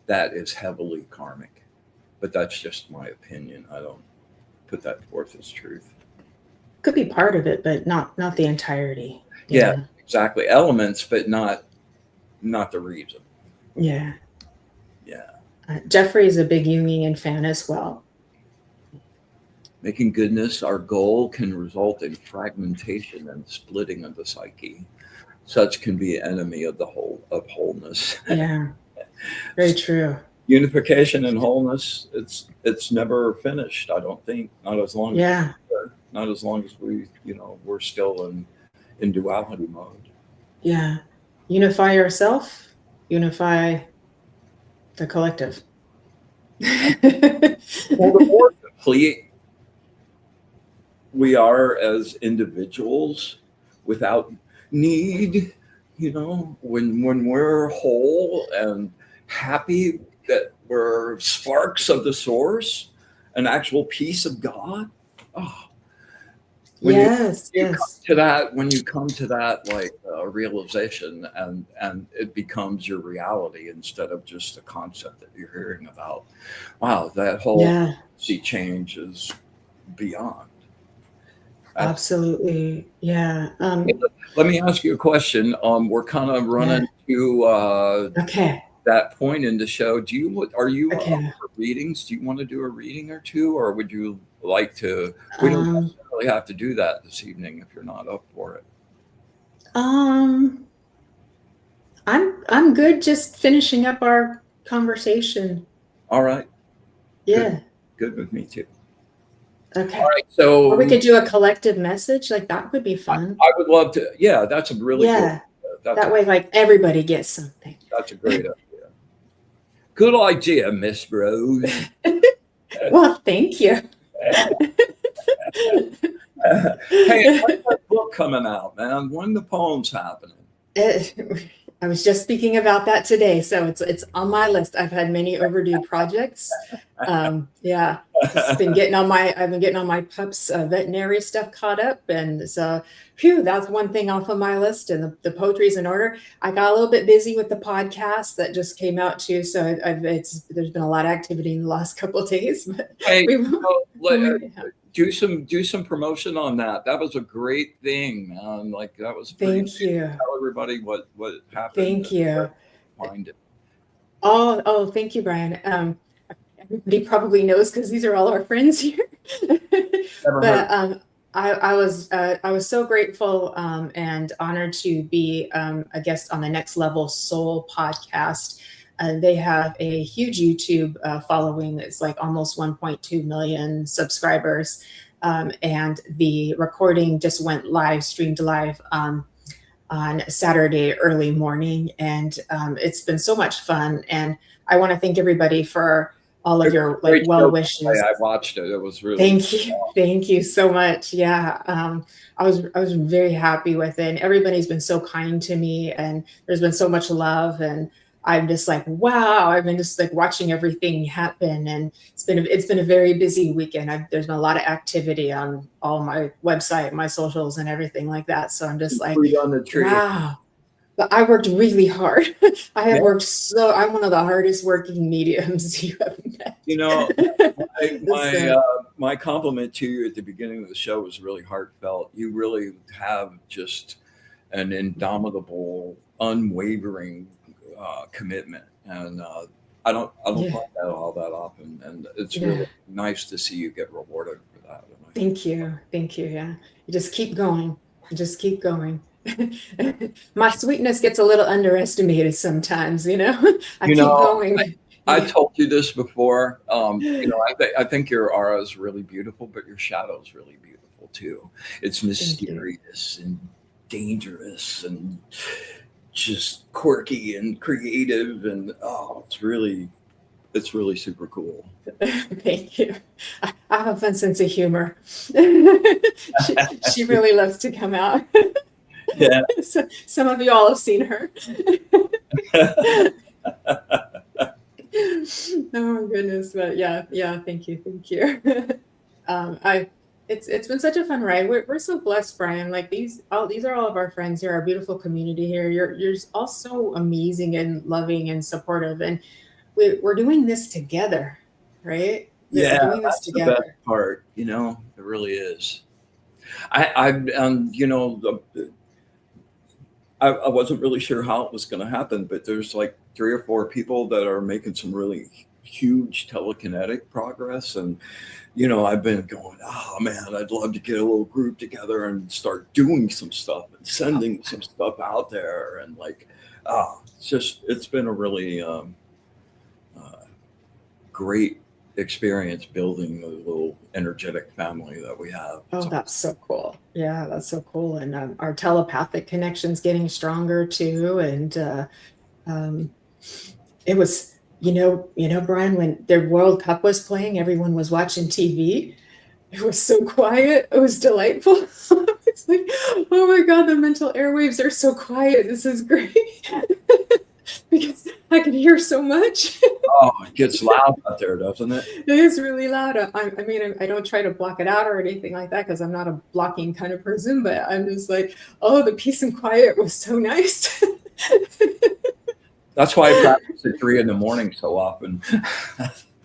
B: that is heavily karmic. But that's just my opinion. I don't put that forth as truth.
A: Could be part of it, but not the entirety.
B: Yeah, exactly. Elements, but not the reason.
A: Yeah.
B: Yeah.
A: Jeffrey is a big Jungian fan as well.
B: Making goodness our goal can result in fragmentation and splitting of the psyche. Such can be an enemy of the wholeness.
A: Yeah, very true.
B: Unification and wholeness, it's never finished. I don't think. Not as long as not as long as we we're still in duality mode.
A: Yeah, unify yourself, unify the collective.
B: Well, the more complete we are as individuals without need, when we're whole and happy, that we're sparks of the source, an actual piece of God. Oh, when you come to that like realization, and it becomes your reality instead of just a concept that you're hearing about. Wow, that whole sea change is beyond.
A: Absolutely. Yeah.
B: Let me ask you a question. We're kind of running to that point in the show. Are you up for readings? Do you want to do a reading or two, or would you like to? We don't necessarily have to do that this evening if you're not up for it.
A: I'm good. Just finishing up our conversation.
B: All right.
A: Yeah.
B: Good with me too.
A: Okay.
B: All right.
A: Or we
B: So
A: could do a collective message. Like that would be
B: I,
A: fun.
B: I would love to. Yeah, that's a really good.
A: Yeah.
B: That's
A: That way, like everybody gets something.
B: a great idea. Good idea, Miss Rose.
A: Well, thank you.
B: Hey, when's that book coming out, man? When the poem's happening?
A: I was just speaking about that today, so it's on my list. I've had many overdue projects. Yeah, just been getting on my I've been getting on my pups veterinary stuff caught up, and so phew, that's one thing off of my list. And the poetry's in order. I got a little bit busy with the podcast that just came out too, so there's been a lot of activity in the last couple of days. But
B: Hey,
A: we,
B: do some promotion on that. That was a great thing, man. Like that was pretty.
A: thank you,
B: Tell everybody what happened.
A: thank you.
B: Find it.
A: Oh, thank you, Brian. Everybody probably knows because these are all our friends here.
B: Never
A: But
B: heard.
A: I was so grateful and honored to be a guest on the Next Level Soul podcast. They have a huge YouTube following. It's like almost 1.2 million subscribers. And the recording just went live, streamed live on Saturday early morning. And it's been so much fun. And I want to thank everybody for all of your like well wishes.
B: I watched it. It was really
A: Thank you so much. Yeah, I was very happy with it. And everybody's been so kind to me, and there's been so much love, and I'm just like, wow. I've been just like watching everything happen, and it's been a very busy weekend. There's been a lot of activity on all my website, my socials, and everything like that. So I'm just like,
B: on the tree.
A: wow. But I worked really hard. I have worked I'm one of the hardest working mediums you have met.
B: You know, my compliment to you at the beginning of the show was really heartfelt. You really have just an indomitable, unwavering commitment, and I don't find that all that often, and it's really nice to see you get rewarded for that.
A: Thank you. Yeah, you just keep going. My sweetness gets a little underestimated sometimes, I keep going.
B: I told you this before. I think your aura is really beautiful, but your shadow is really beautiful too. It's mysterious and dangerous and just quirky and creative, and it's really super cool.
A: Thank you. I have a fun sense of humor. She really loves to come out.
B: Yeah.
A: So, some of you all have seen her. Oh my goodness, but yeah, thank you. It's been such a fun ride. We're so blessed, Brian. Like these are all of our friends here, our beautiful community here. You're all so amazing and loving and supportive, and we're doing this together, right?
B: Yeah,
A: we're doing this together.
B: The best part, it really is. I wasn't really sure how it was going to happen, but there's like 3 or 4 people that are making some really huge telekinetic progress. And, I've been going, oh man, I'd love to get a little group together and start doing some stuff and sending some stuff out there. And like, it's been a really great experience building the little energetic family that we have.
A: Oh, that's so cool. Yeah, that's so cool. And our telepathic connection's getting stronger too. And it was, Brian, when the World Cup was playing, everyone was watching TV. It was so quiet. It was delightful. It's like, oh my God, the mental airwaves are so quiet. This is great. Because I can hear so much.
B: Oh, it gets loud out there, doesn't it?
A: It is really loud. I don't try to block it out or anything like that because I'm not a blocking kind of person, but I'm just like, oh, the peace and quiet was so nice.
B: That's why I practice at 3 a.m. so often.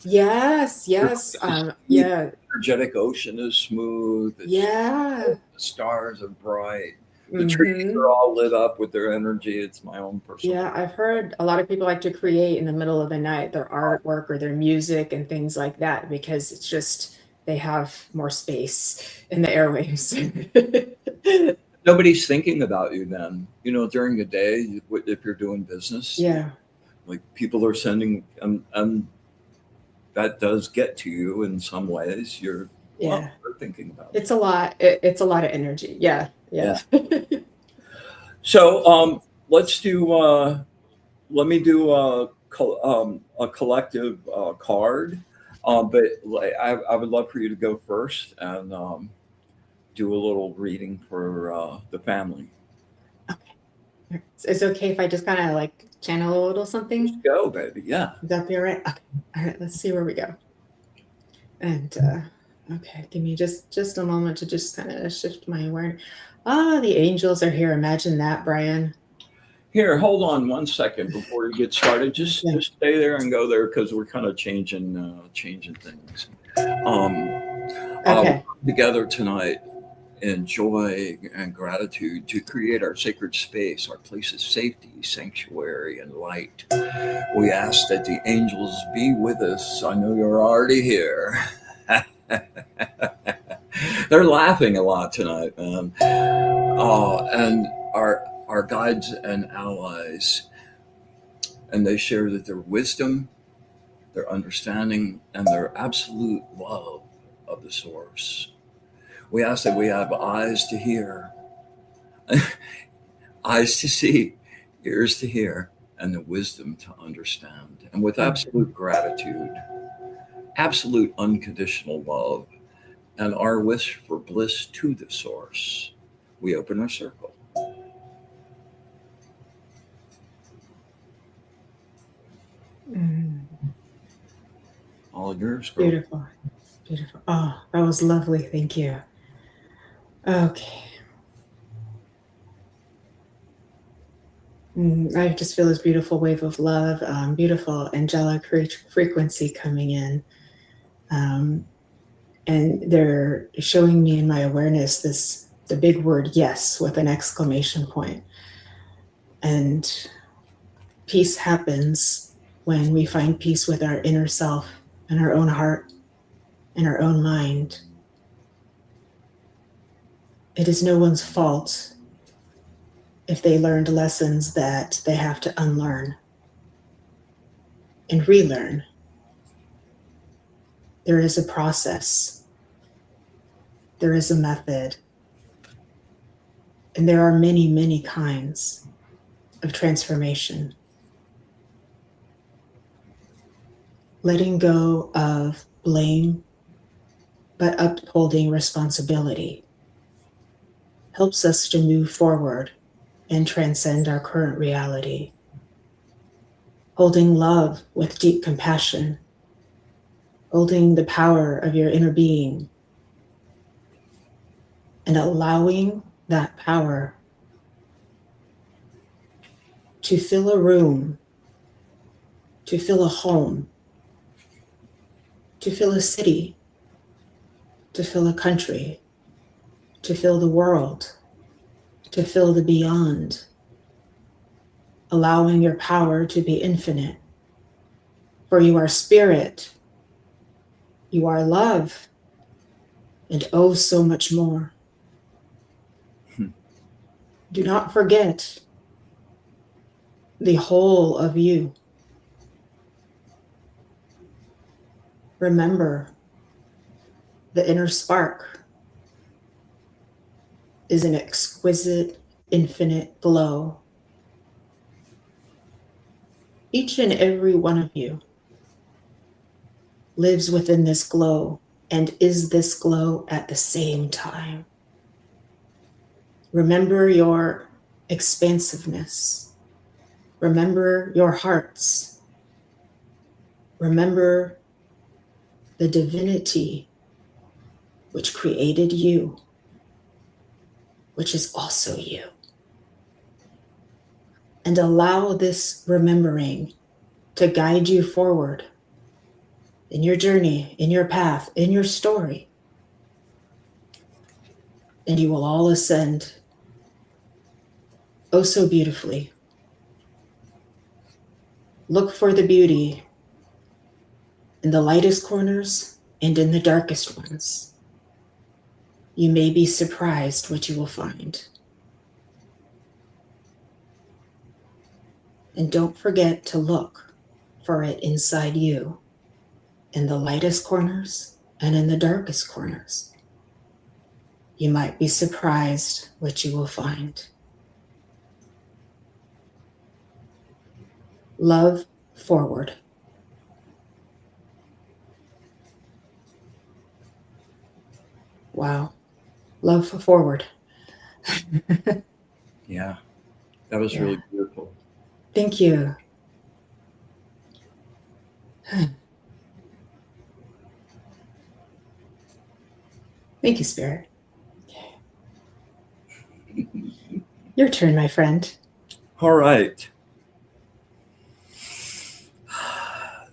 A: Yes. Yeah.
B: The energetic ocean is smooth.
A: The
B: stars are bright. The trees are all lit up with their energy. It's my own personal.
A: Yeah, I've heard a lot of people like to create in the middle of the night, their artwork or their music and things like that, because it's just, they have more space in the airwaves.
B: Nobody's thinking about you then, during the day, if you're doing business.
A: Yeah.
B: Like people are sending, that does get to you in some ways. You're Well,
A: Yeah.
B: we're thinking about it.
A: It's a lot. It's a lot of energy. Yeah.
B: Yeah.
A: Yeah.
B: So let's do. Let me do a collective card. But like, I would love for you to go first and do a little reading for the family.
A: Okay. It's okay if I just kind of like channel a little
B: Just
A: something.
B: go, baby. Yeah.
A: Would that be all right? Okay. All right. Let's see where we go. And okay, give me just a moment to just kind of shift my awareness. Ah, the angels are here. Imagine that, Brian.
B: Here, hold on one second before you get started.
A: Yeah.
B: Just stay there and go there because we're kind of changing things. Um, we're
A: Okay.
B: together tonight in joy and gratitude to create our sacred space, our place of safety, sanctuary, and light. We ask that the angels be with us. I know you're already here. They're laughing a lot tonight, man. Oh, and our guides and allies, and they share that their wisdom, their understanding, and their absolute love of the source. We ask that we have eyes to hear, eyes to see, ears to hear, and the wisdom to understand. And with absolute gratitude, absolute unconditional love, and our wish for bliss to the source, we open our circle.
A: Mm,
B: All yours, girl.
A: beautiful. Beautiful. Oh, that was lovely. Thank you. Okay. I just feel this beautiful wave of love, beautiful angelic frequency coming in. And they're showing me in my awareness the big word yes with an exclamation point. And peace happens when we find peace with our inner self and our own heart and our own mind. It is no one's fault if they learned lessons that they have to unlearn and relearn. There is a process, there is a method, and there are many, many kinds of transformation. Letting go of blame, but upholding responsibility helps us to move forward and transcend our current reality. Holding love with deep compassion, holding the power of your inner being, and allowing that power to fill a room, to fill a home, to fill a city, to fill a country, to fill the world, to fill the beyond, allowing your power to be infinite. For you are spirit, you are love, and oh, so much more. Do not forget the whole of you. Remember, the inner spark is an exquisite, infinite glow. Each and every one of you lives within this glow and is this glow at the same time. Remember your expansiveness. Remember your hearts. Remember the divinity which created you, which is also you. And allow this remembering to guide you forward in your journey, in your path, in your story. And you will all ascend oh so beautifully. Look for the beauty in the lightest corners and in the darkest ones. You may be surprised what you will find. And don't forget to look for it inside you, in the lightest corners and in the darkest corners. You might be surprised what you will find. Love forward. Wow. Love forward.
B: Yeah, that was
A: Yeah.
B: really beautiful.
A: Thank you. Thank you, Spirit. Your turn, my friend.
B: All right.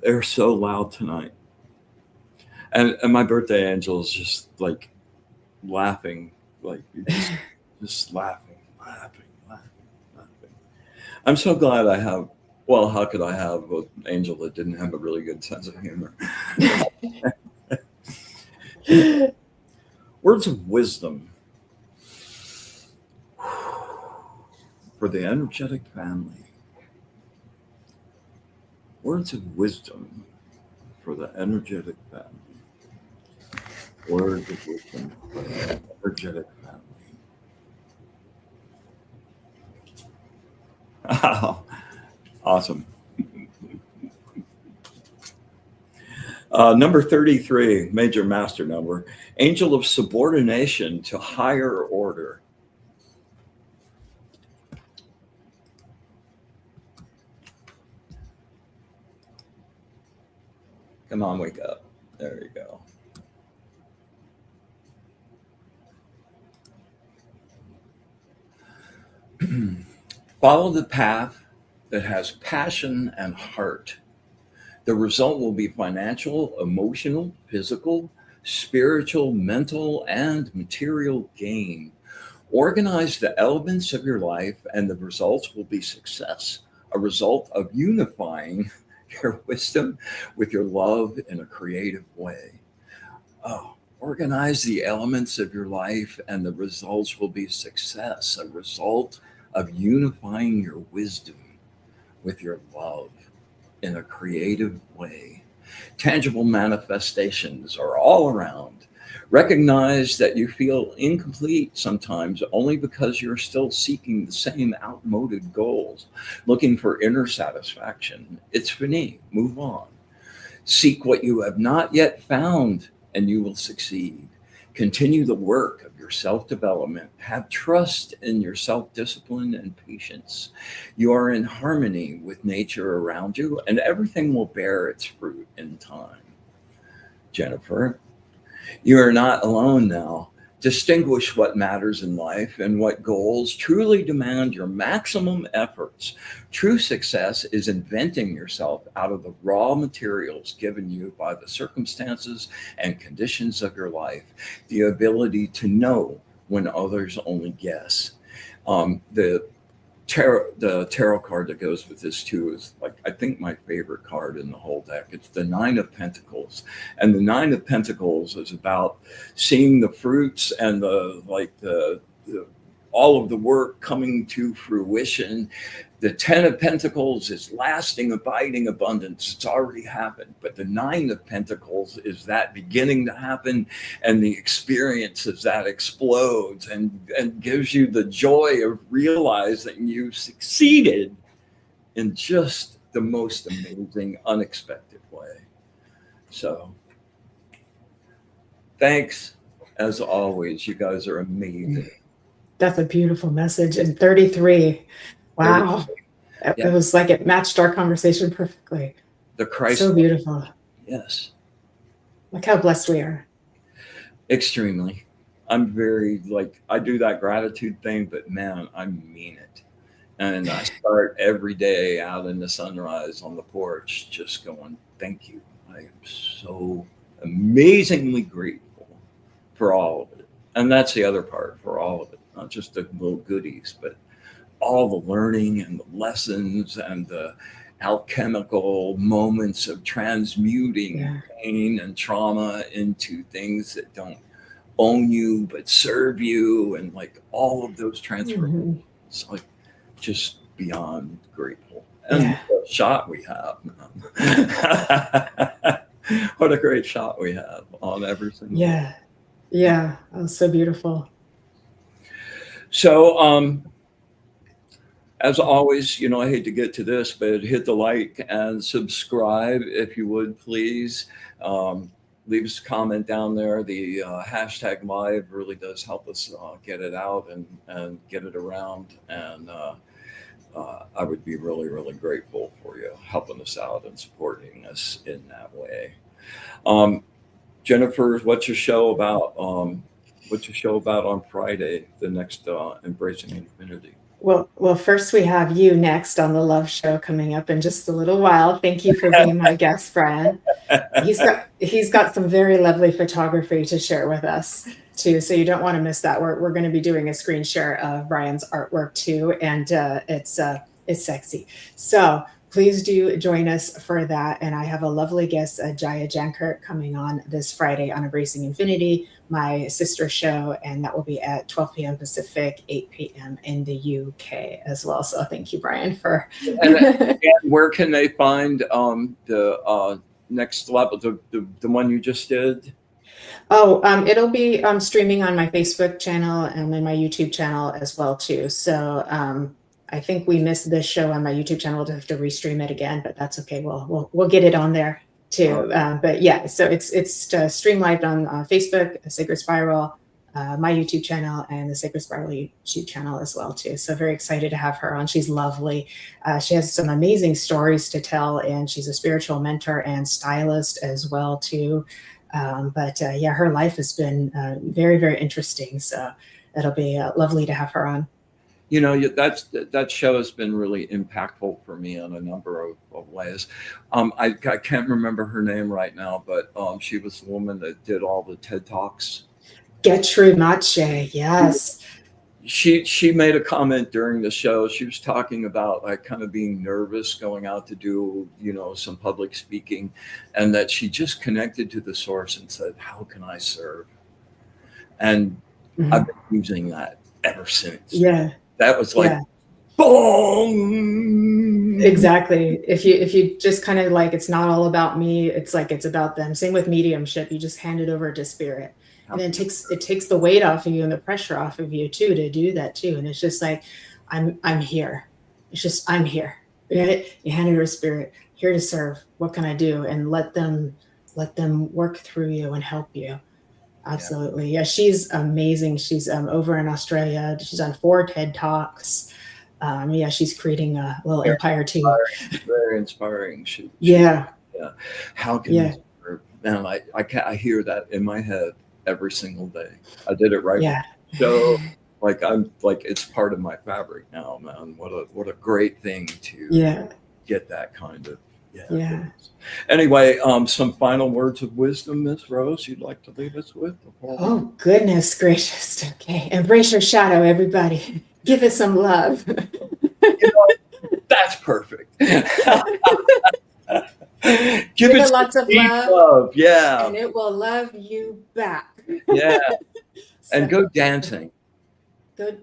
B: They're so loud tonight. And my birthday angel is just like laughing, like just laughing. I'm so glad I have, well, how could I have an angel that didn't have a really good sense of humor? Words of wisdom for the energetic family. Words of wisdom for the energetic family. Words of wisdom for the energetic family. Wow. Awesome. Number 33, major master number, angel of subordination to higher order. Come on, wake up. There you go. Follow the path that has passion and heart. The result will be financial, emotional, physical, spiritual, mental, and material gain. Organize the elements of your life, and the results will be success, a result of unifying your wisdom with your love in a creative way. Oh, organize the elements of your life, and the results will be success, a result of unifying your wisdom with your love in a creative way. Tangible manifestations are all around. Recognize that you feel incomplete sometimes only because you're still seeking the same outmoded goals, looking for inner satisfaction. It's fini. Move on. Seek what you have not yet found, and you will succeed. Continue the work of your self development. Have trust in your self discipline and patience. You are in harmony with nature around you, and everything will bear its fruit in time. Jennifer, you are not alone now. Distinguish what matters in life and what goals truly demand your maximum efforts. True success is inventing yourself out of the raw materials given you by the circumstances and conditions of your life, the ability to know when others only guess. The tarot card that goes with this too is like, I think, my favorite card in the whole deck. It's the Nine of Pentacles, and the Nine of Pentacles is about seeing the fruits and the all of the work coming to fruition. The Ten of Pentacles is lasting, abiding abundance. It's already happened. But the Nine of Pentacles is that beginning to happen, and the experience as that explodes and gives you the joy of realizing you succeeded in just the most amazing, unexpected way. So thanks, as always. You guys are amazing.
A: That's a beautiful message. And 33. Wow.
B: Yeah.
A: It was like it matched our conversation perfectly.
B: The Christ.
A: So beautiful.
B: Yes.
A: Look how blessed we are.
B: Extremely. I'm very, like, I do that gratitude thing, but man, I mean it. And I start every day out in the sunrise on the porch, just going, thank you. I am so amazingly grateful for all of it. And that's the other part, for all of it, not just the little goodies, but all the learning and the lessons and the alchemical moments of transmuting pain and trauma into things that don't own you but serve you, and like all of those transformations. Like, just beyond grateful. And the shot we have. What a great shot we have on every single one.
A: Yeah. Yeah. Oh, so beautiful.
B: So, as always, I hate to get to this, but hit the like and subscribe if you would, please. Um, Leave us a comment down there. The hashtag live really does help us get it out and get it around. And I would be really, really grateful for you helping us out and supporting us in that way. Um, Jennifer, what's your show about? What's your show about on Friday, the next Embracing Infinity?
A: Well, first we have you next on the Love Show coming up in just a little while. Thank you for being my guest, Brian. He's got some very lovely photography to share with us too, so you don't want to miss that. We're going to be doing a screen share of Brian's artwork too, and it's sexy. So please do join us for that. And I have a lovely guest, Jaya Jankert, coming on this Friday on Embracing Infinity, my sister show, and that will be at 12 p.m. Pacific, 8 p.m. in the UK as well. So thank you, Brian, for.
B: And where can they find the next level, the one you just did?
A: Oh, it'll be streaming on my Facebook channel and then my YouTube channel as well too. So I think we missed this show on my YouTube channel. We'll have to restream it again, but that's okay. We'll get it on there too. But yeah, so it's stream live on Facebook, Sacred Spiral, my YouTube channel, and the Sacred Spiral YouTube channel as well too. So very excited to have her on. She's lovely. She has some amazing stories to tell, and she's a spiritual mentor and stylist as well too. But yeah, her life has been very, very interesting. So it'll be lovely to have her on.
B: That show has been really impactful for me on a number of ways. I can't remember her name right now, but she was the woman that did all the TED Talks.
A: Gertrude Mache, yes.
B: She made a comment during the show. She was talking about like kind of being nervous going out to do, some public speaking, and that she just connected to the source and said, how can I serve? And I've been using that ever since.
A: Yeah.
B: That was like, boom.
A: Exactly. If you just kind of like, it's not all about me, it's like, it's about them. Same with mediumship. You just hand it over to spirit. And then it takes the weight off of you and the pressure off of you too, to do that too. And it's just like, I'm here. It's just, I'm here. You hand it over to spirit, here to serve. What can I do? And let them work through you and help you. Absolutely. Yeah, she's amazing. She's over in Australia. She's on 4 TED Talks. Yeah, she's creating a little empire too.
B: Very inspiring.
A: Yeah.
B: How can you serve? Man, I hear that in my head every single day. I did it right.
A: Yeah.
B: So it's part of my fabric now, man. What a great thing to get that kind of. Yeah. Anyway, some final words of wisdom, Miss Rose, you'd like to leave us with?
A: Oh, goodness gracious. Okay. Embrace your shadow, everybody. Give it some love.
B: That's perfect. Give
A: it lots of love.
B: Yeah.
A: And it will love you back.
B: Yeah. And go dancing.
A: Go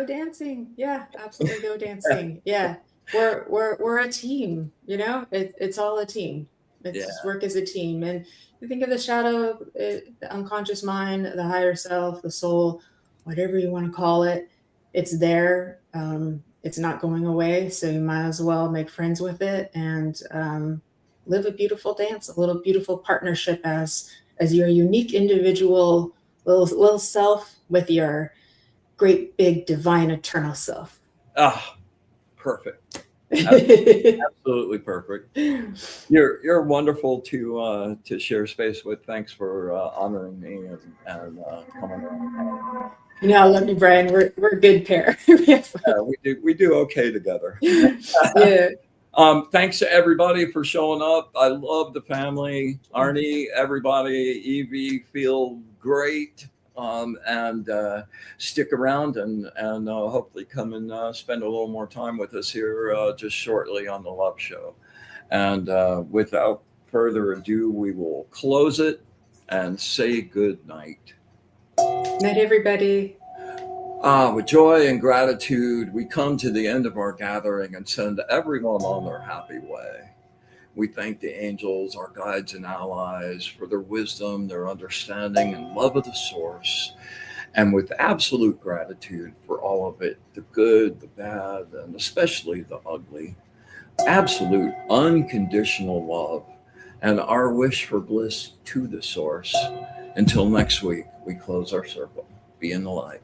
A: dancing. Yeah, absolutely. Go dancing. Yeah. We're a team, it's all a team. It's just work as a team. And you think of the shadow, the unconscious mind, the higher self, the soul, whatever you want to call it, it's there. It's not going away. So you might as well make friends with it and live a beautiful dance, a little beautiful partnership as your unique individual little self with your great big divine eternal self.
B: Perfect. Absolutely perfect. You're wonderful to share space with. Thanks for honoring me and coming on.
A: I love you, Brian. We're a good pair.
B: We do okay together.
A: Yeah.
B: Thanks to everybody for showing up. I love the family. Arnie, everybody, Evie, feel great. And stick around and hopefully come and spend a little more time with us here just shortly on the Love Show. And without further ado, we will close it and say good night.
A: Night, everybody.
B: With joy and gratitude, we come to the end of our gathering and send everyone on their happy way. We thank the angels, our guides and allies, for their wisdom, their understanding, and love of the source. And with absolute gratitude for all of it, the good, the bad, and especially the ugly, absolute unconditional love, and our wish for bliss to the source. Until next week, we close our circle. Be in the light.